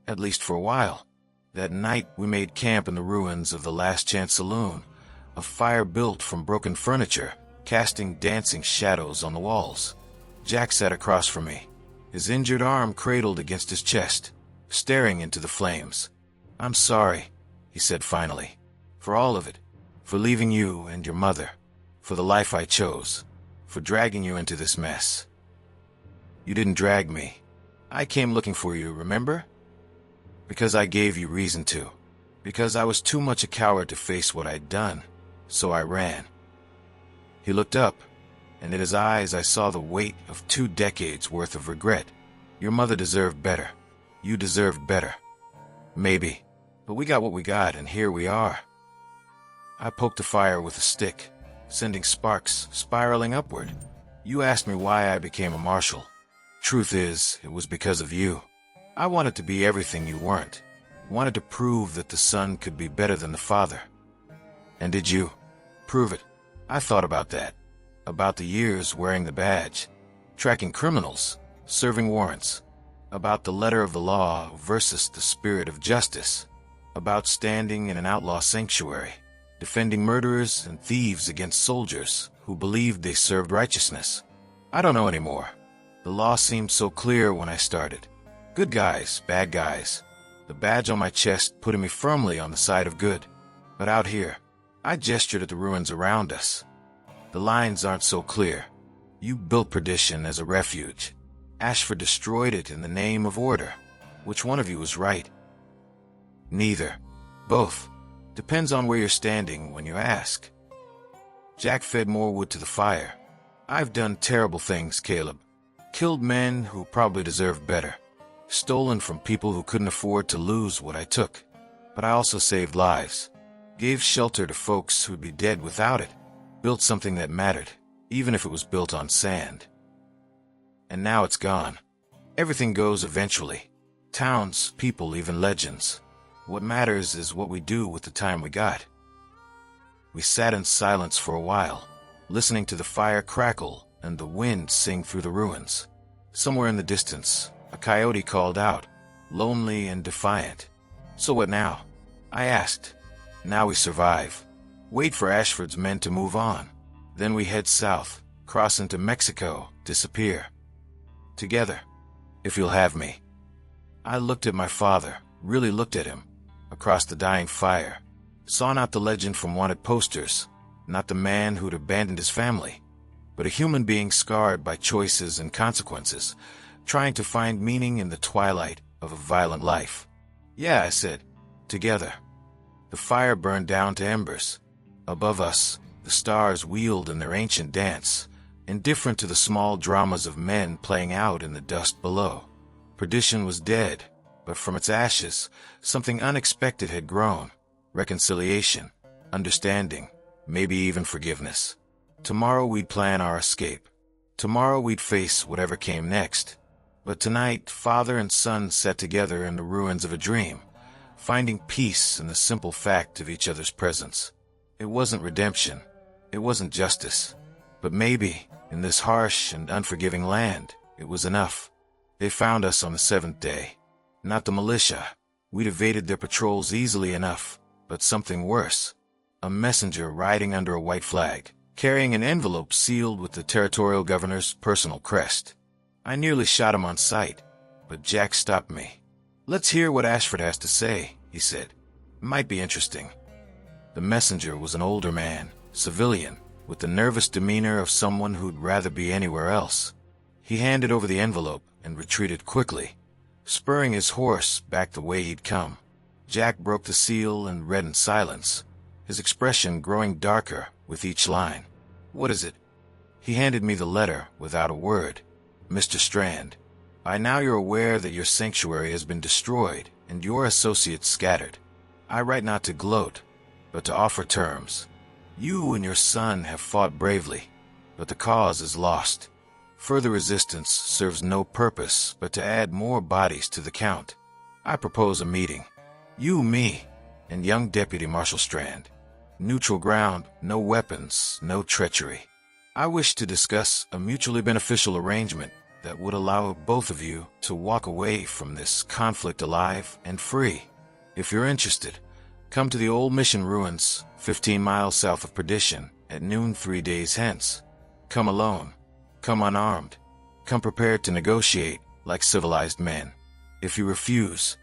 at least for a while. That night we made camp in the ruins of the Last Chance Saloon, a fire built from broken furniture, casting dancing shadows on the walls. Jack sat across from me, his injured arm cradled against his chest, staring into the flames. "I'm sorry," he said finally, "for all of it, for leaving you and your mother, for the life I chose, for dragging you into this mess." "You didn't drag me. I came looking for you, remember? Because I gave you reason to. Because I was too much a coward to face what I'd done, so I ran." He looked up, and in his eyes I saw the weight of 2 decades worth of regret. "Your mother deserved better. You deserved better. Maybe. But we got what we got, and here we are." I poked the fire with a stick, sending sparks spiraling upward. "You asked me why I became a marshal. Truth is, it was because of you. I wanted to be everything you weren't. Wanted to prove that the son could be better than the father." "And did you? Prove it." I thought about that. About the years wearing the badge, tracking criminals, serving warrants. About the letter of the law versus the spirit of justice. About standing in an outlaw sanctuary, defending murderers and thieves against soldiers who believed they served righteousness. I don't know anymore. The law seemed so clear when I started. Good guys, bad guys. The badge on my chest putting me firmly on the side of good. But out here, I gestured at the ruins around us. The lines aren't so clear. You built Perdition as a refuge. Ashford destroyed it in the name of order. Which one of you was right? Neither. Both. Depends on where you're standing when you ask. Jack fed more wood to the fire. "I've done terrible things, Caleb. Killed men who probably deserved better. Stolen from people who couldn't afford to lose what I took. But I also saved lives. Gave shelter to folks who'd be dead without it. Built something that mattered, even if it was built on sand. And now it's gone. Everything goes eventually. Towns, people, even legends. What matters is what we do with the time we got." We sat in silence for a while, listening to the fire crackle and the wind sing through the ruins. Somewhere in the distance, a coyote called out, lonely and defiant. "So what now?" I asked. "Now we survive. Wait for Ashford's men to move on. Then we head south, cross into Mexico, disappear. Together, if you'll have me." I looked at my father, really looked at him, across the dying fire. Saw not the legend from wanted posters, not the man who'd abandoned his family, but a human being scarred by choices and consequences, trying to find meaning in the twilight of a violent life. "Yeah," I said, "together." The fire burned down to embers. Above us, the stars wheeled in their ancient dance, indifferent to the small dramas of men playing out in the dust below. Perdition was dead, but from its ashes, something unexpected had grown. Reconciliation, understanding, maybe even forgiveness. Tomorrow we'd plan our escape. Tomorrow we'd face whatever came next. But tonight, father and son sat together in the ruins of a dream, finding peace in the simple fact of each other's presence. It wasn't redemption. It wasn't justice. But maybe, in this harsh and unforgiving land, it was enough. They found us on the 7th day. Not the militia. We'd evaded their patrols easily enough, but something worse. A messenger riding under a white flag, carrying an envelope sealed with the territorial governor's personal crest. I nearly shot him on sight, but Jack stopped me. "Let's hear what Ashford has to say," he said. "Might be interesting." The messenger was an older man, civilian, with the nervous demeanor of someone who'd rather be anywhere else. He handed over the envelope and retreated quickly, spurring his horse back the way he'd come. Jack broke the seal and read in silence, his expression growing darker with each line. "What is it?" He handed me the letter without a word. "Mr. Strand, by now you're aware that your sanctuary has been destroyed and your associates scattered. I write not to gloat, but to offer terms. You and your son have fought bravely, but the cause is lost. Further resistance serves no purpose but to add more bodies to the count. I propose a meeting. You, me, and young Deputy Marshal Strand. Neutral ground, no weapons, no treachery. I wish to discuss a mutually beneficial arrangement that would allow both of you to walk away from this conflict alive and free. If you're interested, come to the old mission ruins, 15 miles south of Perdition, at noon 3 days hence. Come alone. Come unarmed. Come prepared to negotiate like civilized men. If you refuse,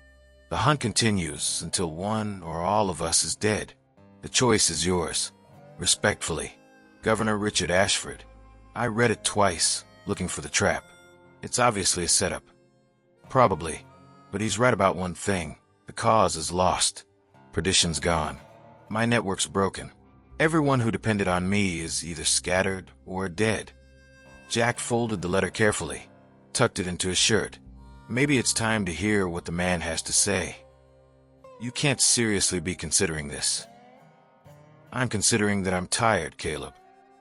the hunt continues until one or all of us is dead. The choice is yours. Respectfully, Governor Richard Ashford. I read it twice, looking for the trap. It's obviously a setup. Probably. But he's right about one thing. The cause is lost. Perdition's gone. My network's broken. Everyone who depended on me is either scattered or dead. Jack folded the letter carefully, tucked it into his shirt. Maybe it's time to hear what the man has to say. You can't seriously be considering this. I'm considering that I'm tired, Caleb.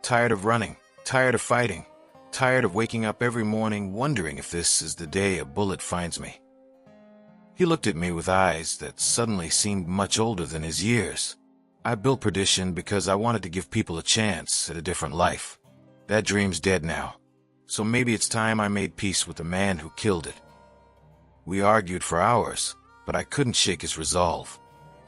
Tired of running. Tired of fighting. Tired of waking up every morning wondering if this is the day a bullet finds me. He looked at me with eyes that suddenly seemed much older than his years. I built Perdition because I wanted to give people a chance at a different life. That dream's dead now. So maybe it's time I made peace with the man who killed it. We argued for hours, but I couldn't shake his resolve.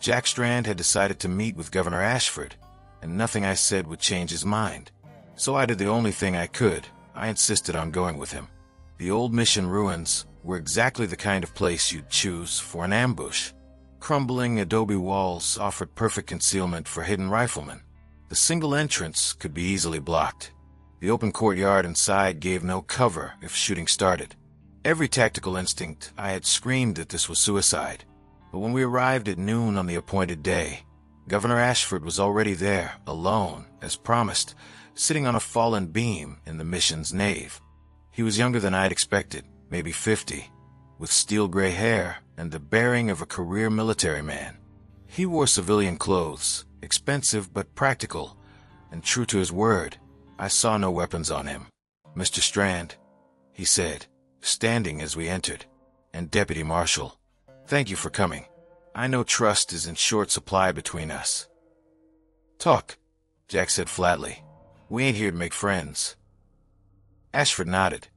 Jack Strand had decided to meet with Governor Ashford, and nothing I said would change his mind. So I did the only thing I could. I insisted on going with him. The old mission ruins were exactly the kind of place you'd choose for an ambush. Crumbling adobe walls offered perfect concealment for hidden riflemen. The single entrance could be easily blocked. The open courtyard inside gave no cover if shooting started. Every tactical instinct, I had screamed that this was suicide. But when we arrived at noon on the appointed day, Governor Ashford was already there, alone, as promised, sitting on a fallen beam in the mission's nave. He was younger than I'd expected, maybe 50, with steel gray hair and the bearing of a career military man. He wore civilian clothes, expensive but practical, and true to his word, I saw no weapons on him. "Mr. Strand," he said, standing as we entered, "and Deputy Marshal, thank you for coming. I know trust is in short supply between us." "Talk," Jack said flatly. "We ain't here to make friends." Ashford nodded.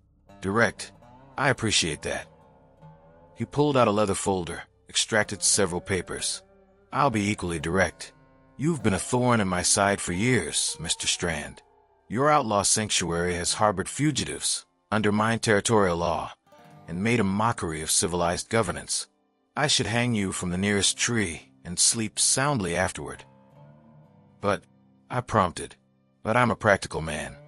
"Direct. I appreciate that." He pulled out a leather folder, extracted several papers. "I'll be equally direct. You've been a thorn in my side for years, Mr. Strand. Your outlaw sanctuary has harbored fugitives, undermined territorial law, and made a mockery of civilized governance. I should hang you from the nearest tree and sleep soundly afterward." "But," I prompted, "but I'm a practical man.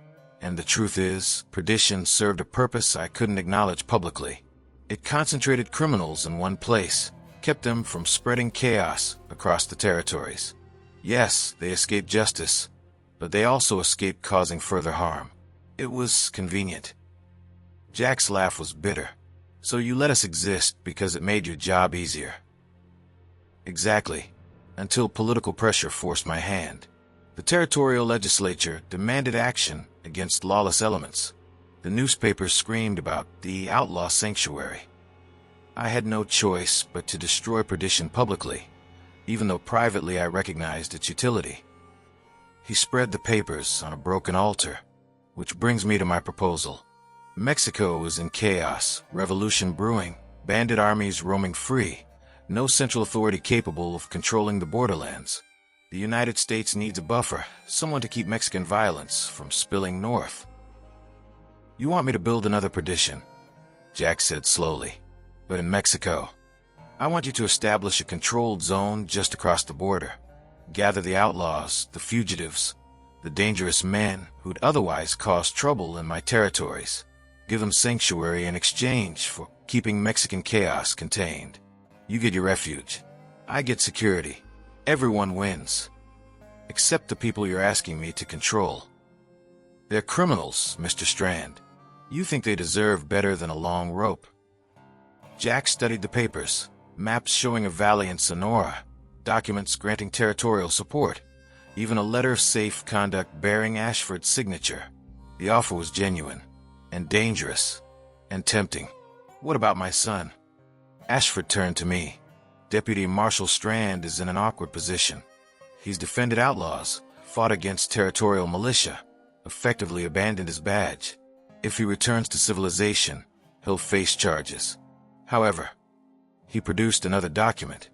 And the truth is, Perdition served a purpose I couldn't acknowledge publicly. It concentrated criminals in one place, kept them from spreading chaos across the territories. Yes, they escaped justice, but they also escaped causing further harm. It was convenient." Jack's laugh was bitter. "So you let us exist because it made your job easier." "Exactly, until political pressure forced my hand. The territorial legislature demanded action against lawless elements. The newspapers screamed about the outlaw sanctuary. I had no choice but to destroy Perdition publicly, even though privately I recognized its utility." He spread the papers on a broken altar, which brings me to my proposal. Mexico is in chaos, revolution brewing, bandit armies roaming free, no central authority capable of controlling the borderlands. The United States needs a buffer, someone to keep Mexican violence from spilling north. "You want me to build another Perdition," Jack said slowly, "but in Mexico. I want you to establish a controlled zone just across the border. Gather the outlaws, the fugitives, the dangerous men who'd otherwise cause trouble in my territories. Give them sanctuary in exchange for keeping Mexican chaos contained. You get your refuge. I get security. Everyone wins. Except the people you're asking me to control. They're criminals, Mr. Strand. You think they deserve better than a long rope." Jack studied the papers, maps showing a valley in Sonora, documents granting territorial support, even a letter of safe conduct bearing Ashford's signature. The offer was genuine, and dangerous, and tempting. What about my son? Ashford turned to me. Deputy Marshal Strand is in an awkward position. He's defended outlaws, fought against territorial militia, effectively abandoned his badge. If he returns to civilization, he'll face charges. However, he produced another document.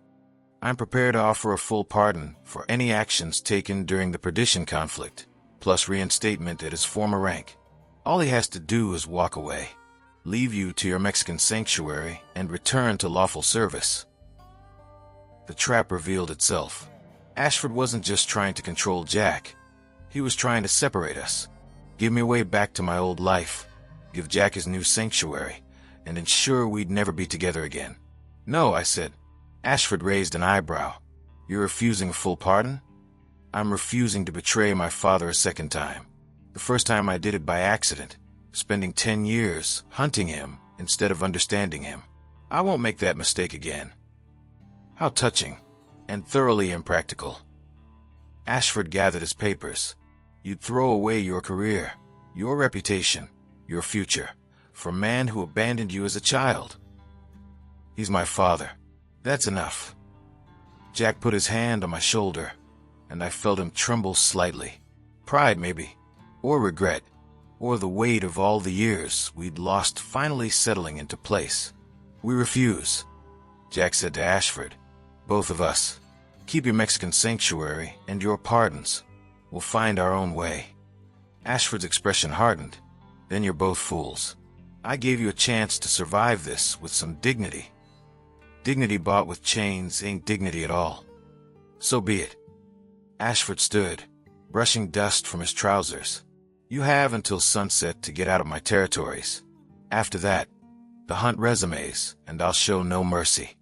I'm prepared to offer a full pardon for any actions taken during the Perdition conflict, plus reinstatement at his former rank. All he has to do is walk away, leave you to your Mexican sanctuary, and return to lawful service. The trap revealed itself. Ashford wasn't just trying to control Jack. He was trying to separate us, give me a way back to my old life, give Jack his new sanctuary, and ensure we'd never be together again. No, I said. Ashford raised an eyebrow. You're refusing a full pardon? I'm refusing to betray my father a second time. The first time I did it by accident, spending 10 years hunting him instead of understanding him. I won't make that mistake again. How touching, and thoroughly impractical. Ashford gathered his papers. You'd throw away your career, your reputation, your future, for a man who abandoned you as a child. He's my father. That's enough. Jack put his hand on my shoulder, and I felt him tremble slightly. Pride, maybe, or regret, or the weight of all the years we'd lost finally settling into place. We refuse, Jack said to Ashford. Both of us. Keep your Mexican sanctuary and your pardons. We'll find our own way. Ashford's expression hardened. Then you're both fools. I gave you a chance to survive this with some dignity. Dignity bought with chains ain't dignity at all. So be it. Ashford stood, brushing dust from his trousers. You have until sunset to get out of my territories. After that, the hunt resumes, and I'll show no mercy.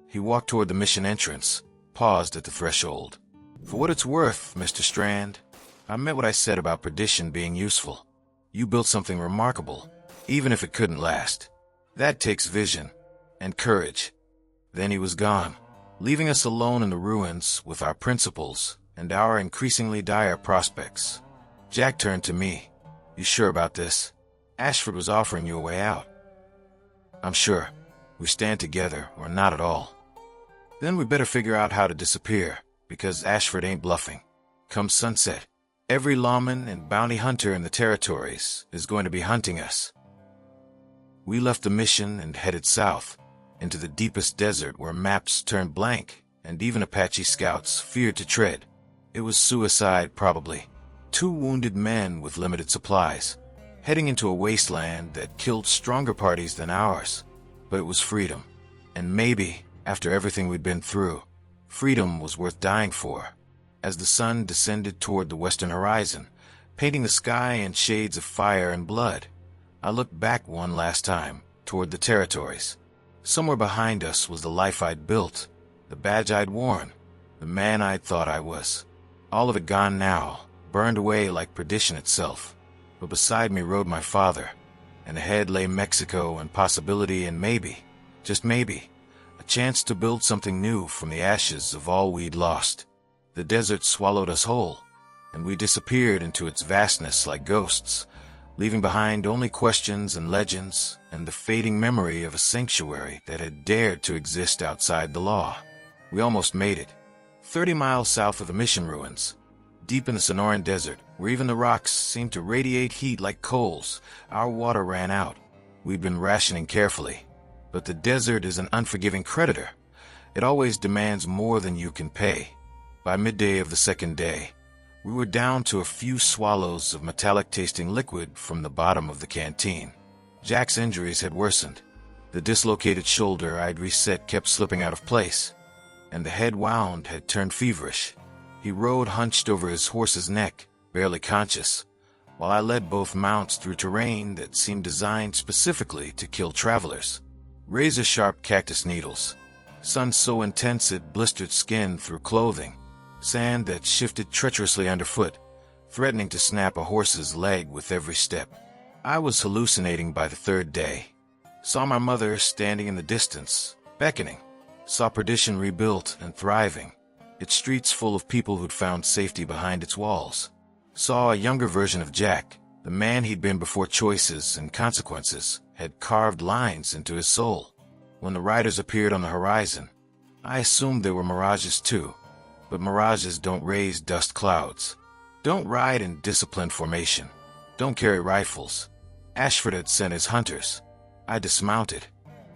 He walked toward the mission entrance, paused at the threshold. For what it's worth, Mr. Strand, I meant what I said about Perdition being useful. You built something remarkable, even if it couldn't last. That takes vision and courage. Then he was gone, leaving us alone in the ruins with our principles and our increasingly dire prospects. Jack turned to me. You sure about this? Ashford was offering you a way out. I'm sure. We stand together or not at all. Then we better figure out how to disappear, because Ashford ain't bluffing. Come sunset, every lawman and bounty hunter in the territories is going to be hunting us. We left the mission and headed south, into the deepest desert where maps turned blank and even Apache scouts feared to tread. It was suicide, probably. 2 wounded men with limited supplies, heading into a wasteland that killed stronger parties than ours. But it was freedom. And maybe, after everything we'd been through, freedom was worth dying for. As the sun descended toward the western horizon, painting the sky in shades of fire and blood, I looked back one last time, toward the territories. Somewhere behind us was the life I'd built, the badge I'd worn, the man I'd thought I was. All of it gone now, burned away like perdition itself. But beside me rode my father, and ahead lay Mexico and possibility and maybe, just maybe, a chance to build something new from the ashes of all we'd lost. The desert swallowed us whole, and we disappeared into its vastness like ghosts, leaving behind only questions and legends and the fading memory of a sanctuary that had dared to exist outside the law. We almost made it. 30 miles south of the mission ruins, deep in the Sonoran Desert, where even the rocks seemed to radiate heat like coals, our water ran out. We'd been rationing carefully, but the desert is an unforgiving creditor. It always demands more than you can pay. By midday of the second day, we were down to a few swallows of metallic-tasting liquid from the bottom of the canteen. Jack's injuries had worsened. The dislocated shoulder I'd reset kept slipping out of place, and the head wound had turned feverish. He rode hunched over his horse's neck, barely conscious, while I led both mounts through terrain that seemed designed specifically to kill travelers. Razor-sharp cactus needles, sun so intense it blistered skin through clothing, sand that shifted treacherously underfoot, threatening to snap a horse's leg with every step. I was hallucinating by the third day. Saw my mother standing in the distance, beckoning. Saw Perdition rebuilt and thriving, its streets full of people who'd found safety behind its walls. Saw a younger version of Jack, The man he'd been before choices and consequences had carved lines into his soul. When the riders appeared on the horizon, I assumed they were mirages too, but mirages don't raise dust clouds. Don't ride in disciplined formation. Don't carry rifles. Ashford had sent his hunters. I dismounted,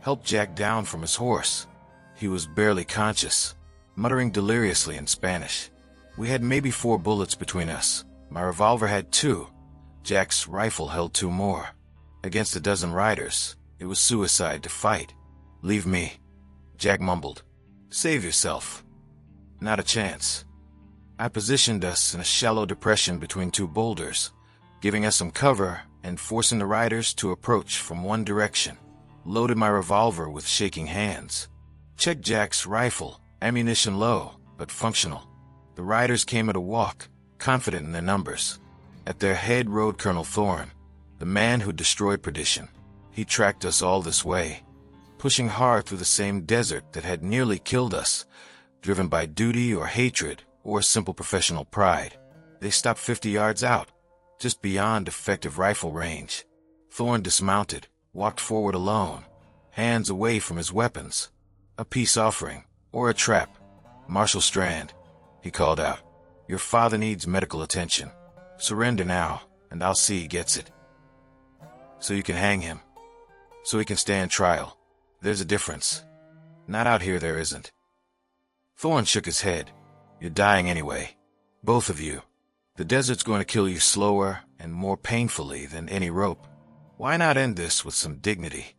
helped Jack down from his horse. He was barely conscious, muttering deliriously in Spanish. We had maybe 4 bullets between us. My revolver had 2. Jack's rifle held 2 more. Against a dozen riders, it was suicide to fight. "Leave me," Jack mumbled. "Save yourself." Not a chance. I positioned us in a shallow depression between 2 boulders, giving us some cover and forcing the riders to approach from one direction. Loaded my revolver with shaking hands. Checked Jack's rifle, ammunition low, but functional. The riders came at a walk, confident in their numbers. At their head rode Colonel Thorne, the man who destroyed Perdition. He tracked us all this way, pushing hard through the same desert that had nearly killed us, driven by duty or hatred or simple professional pride. They stopped 50 yards out, just beyond effective rifle range. Thorne dismounted, walked forward alone, hands away from his weapons. "A peace offering, or a trap." "Marshal Strand," he called out, "your father needs medical attention. Surrender now, and I'll see he gets it. So you can hang him. So he can stand trial. There's a difference. Not out here, there isn't." Thorne shook his head. "You're dying anyway. Both of you. The desert's going to kill you slower and more painfully than any rope. Why not end this with some dignity?"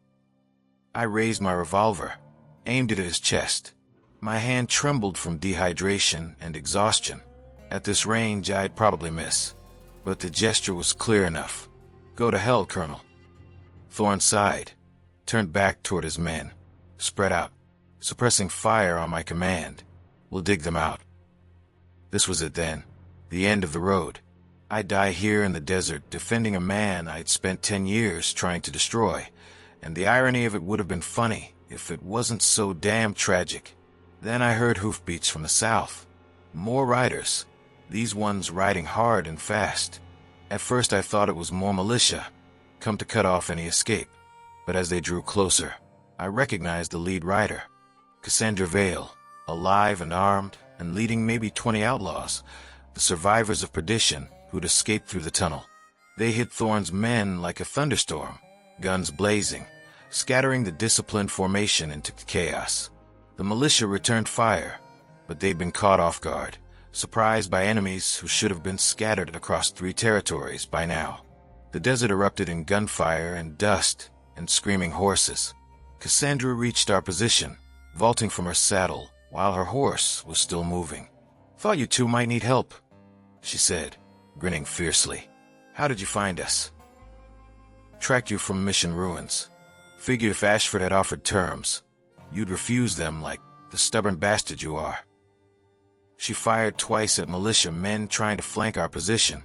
I raised my revolver, aimed it at his chest. My hand trembled from dehydration and exhaustion. At this range, I'd probably miss. But the gesture was clear enough. "Go to hell, Colonel." Thorne sighed, turned back toward his men, spread out, suppressing fire on my command. "We'll dig them out." This was it then, the end of the road. I'd die here in the desert defending a man I'd spent 10 years trying to destroy, and the irony of it would have been funny if it wasn't so damn tragic. Then I heard hoofbeats from the south. More riders, these ones riding hard and fast. At first I thought it was more militia, come to cut off any escape. But as they drew closer, I recognized the lead rider, Cassandra Vale, alive and armed, and leading maybe 20 outlaws, the survivors of Perdition who'd escaped through the tunnel. They hit Thorne's men like a thunderstorm, guns blazing, scattering the disciplined formation into chaos. The militia returned fire, but they'd been caught off guard, surprised by enemies who should have been scattered across 3 territories by now. The desert erupted in gunfire and dust and screaming horses. Cassandra reached our position, vaulting from her saddle while her horse was still moving. "Thought you two might need help," she said, grinning fiercely. "How did you find us?" "Tracked you from Mission Ruins. Figured if Ashford had offered terms, you'd refuse them like the stubborn bastard you are." She fired twice at militia men trying to flank our position.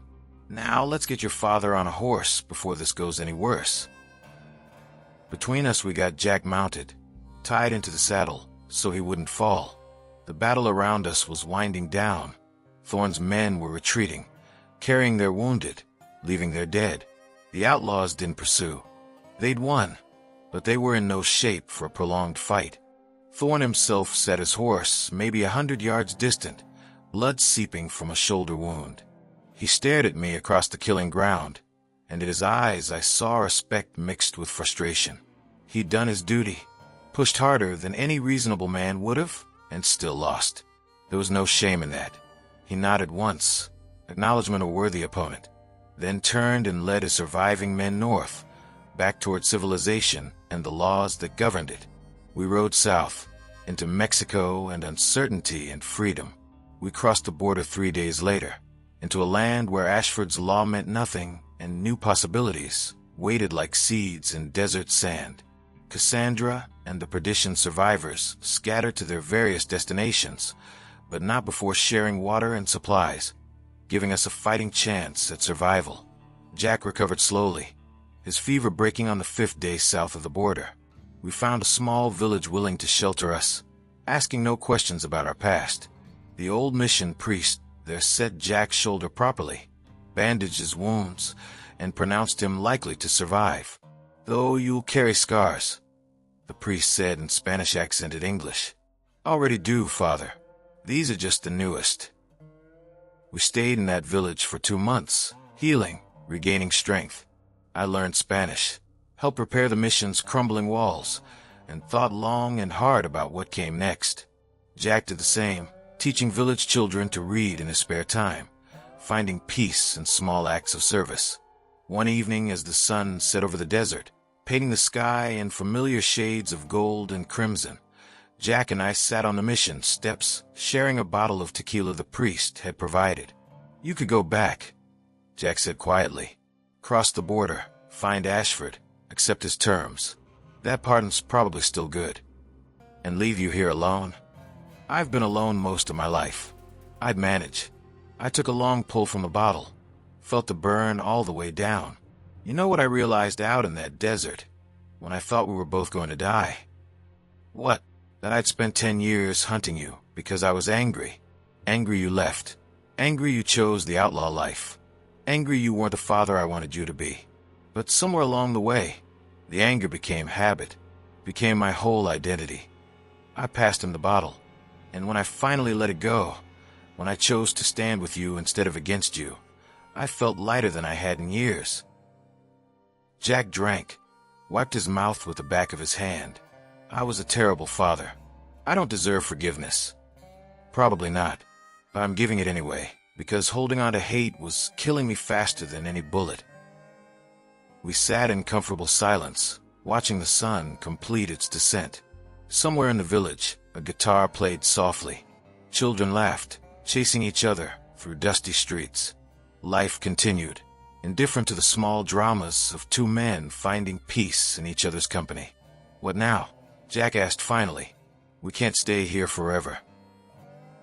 "Now let's get your father on a horse before this goes any worse." Between us we got Jack mounted, tied into the saddle so he wouldn't fall. The battle around us was winding down. Thorne's men were retreating, carrying their wounded, leaving their dead. The outlaws didn't pursue. They'd won, but they were in no shape for a prolonged fight. Thorne himself sat his horse maybe 100 yards distant, blood seeping from a shoulder wound. He stared at me across the killing ground, and in his eyes I saw respect mixed with frustration. He'd done his duty, pushed harder than any reasonable man would have, and still lost. There was no shame in that. He nodded once, acknowledgement of a worthy opponent, then turned and led his surviving men north, back toward civilization and the laws that governed it. We rode south, into Mexico and uncertainty and freedom. We crossed the border 3 days later, into a land where Ashford's law meant nothing and new possibilities waited like seeds in desert sand. Cassandra and the Perdition survivors scattered to their various destinations, but not before sharing water and supplies, giving us a fighting chance at survival. Jack recovered slowly, his fever breaking on the 5th day south of the border. We found a small village willing to shelter us, asking no questions about our past. The old mission priest there set Jack's shoulder properly, bandaged his wounds, and pronounced him likely to survive. "Though you'll carry scars," the priest said in Spanish-accented English. "Already do, Father. These are just the newest." We stayed in that village for 2 months, healing, regaining strength. I learned Spanish, helped repair the mission's crumbling walls, and thought long and hard about what came next. Jack did the same, teaching village children to read in his spare time, finding peace in small acts of service. One evening, as the sun set over the desert, painting the sky in familiar shades of gold and crimson, Jack and I sat on the mission steps, sharing a bottle of tequila the priest had provided. "You could go back," Jack said quietly. "Cross the border, find Ashford, accept his terms. That pardon's probably still good. And leave you here alone? I've been alone most of my life. I'd manage." I took a long pull from the bottle, felt the burn all the way down. "You know what I realized out in that desert, when I thought we were both going to die?" "What?" "That I'd spent 10 years hunting you because I was angry. Angry you left. Angry you chose the outlaw life. Angry you weren't the father I wanted you to be. But somewhere along the way, the anger became habit, became my whole identity." I passed him the bottle, and when I finally let it go, when I chose to stand with you instead of against you, I felt lighter than I had in years. Jack drank, wiped his mouth with the back of his hand. "I was a terrible father. I don't deserve forgiveness." "Probably not, but I'm giving it anyway, because holding on to hate was killing me faster than any bullet." We sat in comfortable silence, watching the sun complete its descent. Somewhere in the village, a guitar played softly. Children laughed, chasing each other through dusty streets. Life continued, indifferent to the small dramas of 2 men finding peace in each other's company. "What now?" Jack asked finally. "We can't stay here forever."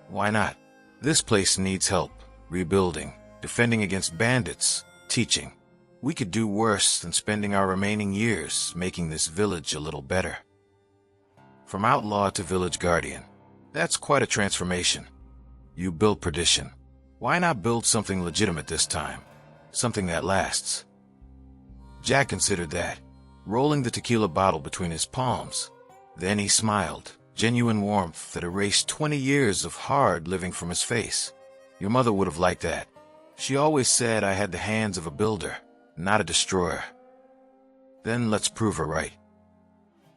"Why not?" "This place needs help, rebuilding, defending against bandits, teaching. We could do worse than spending our remaining years making this village a little better." From outlaw to village guardian. That's quite a transformation. You built Perdition. Why not build something legitimate this time? Something that lasts? Jack considered that, rolling the tequila bottle between his palms. Then he smiled, genuine warmth that erased 20 years of hard living from his face. "Your mother would have liked that. She always said I had the hands of a builder, not a destroyer." "Then let's prove her right."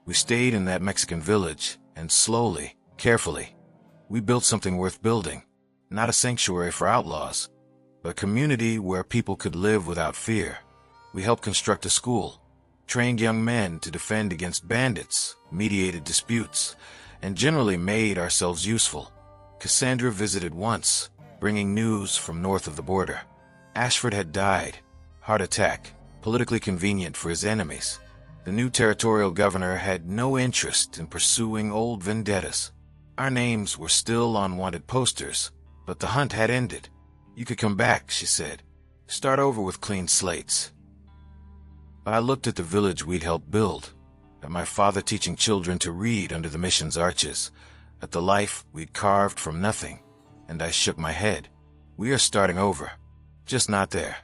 We stayed in that Mexican village, and slowly, carefully, we built something worth building. Not a sanctuary for outlaws, but a community where people could live without fear. We helped construct a school, trained young men to defend against bandits, mediated disputes, and generally made ourselves useful. Cassandra visited once, bringing news from north of the border. Ashford had died, heart attack, politically convenient for his enemies. The new territorial governor had no interest in pursuing old vendettas. Our names were still on wanted posters, but the hunt had ended. "You could come back," she said. "Start over with clean slates." I looked at the village we'd helped build, at my father teaching children to read under the mission's arches, at the life we'd carved from nothing, and I shook my head. "We are starting over, just not there."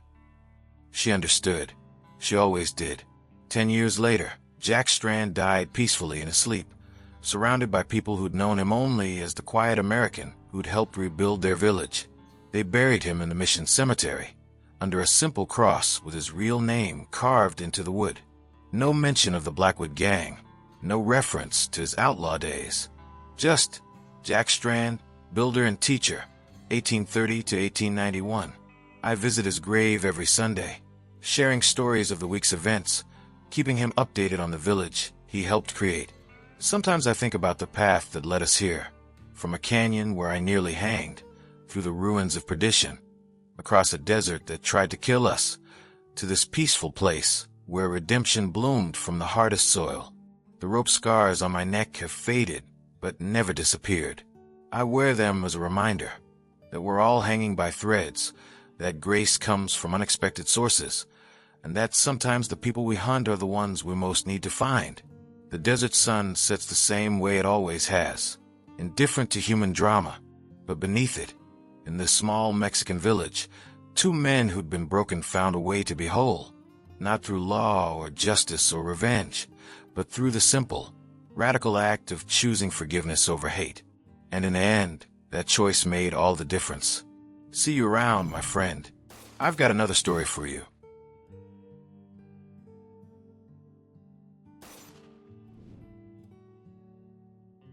She understood. She always did. 10 years later, Jack Strand died peacefully in his sleep, surrounded by people who'd known him only as the quiet American who'd helped rebuild their village. They buried him in the mission cemetery, under a simple cross with his real name carved into the wood. No mention of the Blackwood Gang, no reference to his outlaw days. Just Jack Strand, builder and teacher, 1830 to 1891. I visit his grave every Sunday, sharing stories of the week's events, keeping him updated on the village he helped create. Sometimes I think about the path that led us here, from a canyon where I nearly hanged, through the ruins of Perdition, across a desert that tried to kill us, to this peaceful place where redemption bloomed from the hardest soil. The rope scars on my neck have faded, but never disappeared. I wear them as a reminder that we're all hanging by threads, that grace comes from unexpected sources, and that sometimes the people we hunt are the ones we most need to find. The desert sun sets the same way it always has, indifferent to human drama, but beneath it, in this small Mexican village, two men who'd been broken found a way to be whole, not through law or justice or revenge, but through the simple, radical act of choosing forgiveness over hate. And in the end, that choice made all the difference. See you around, my friend. I've got another story for you.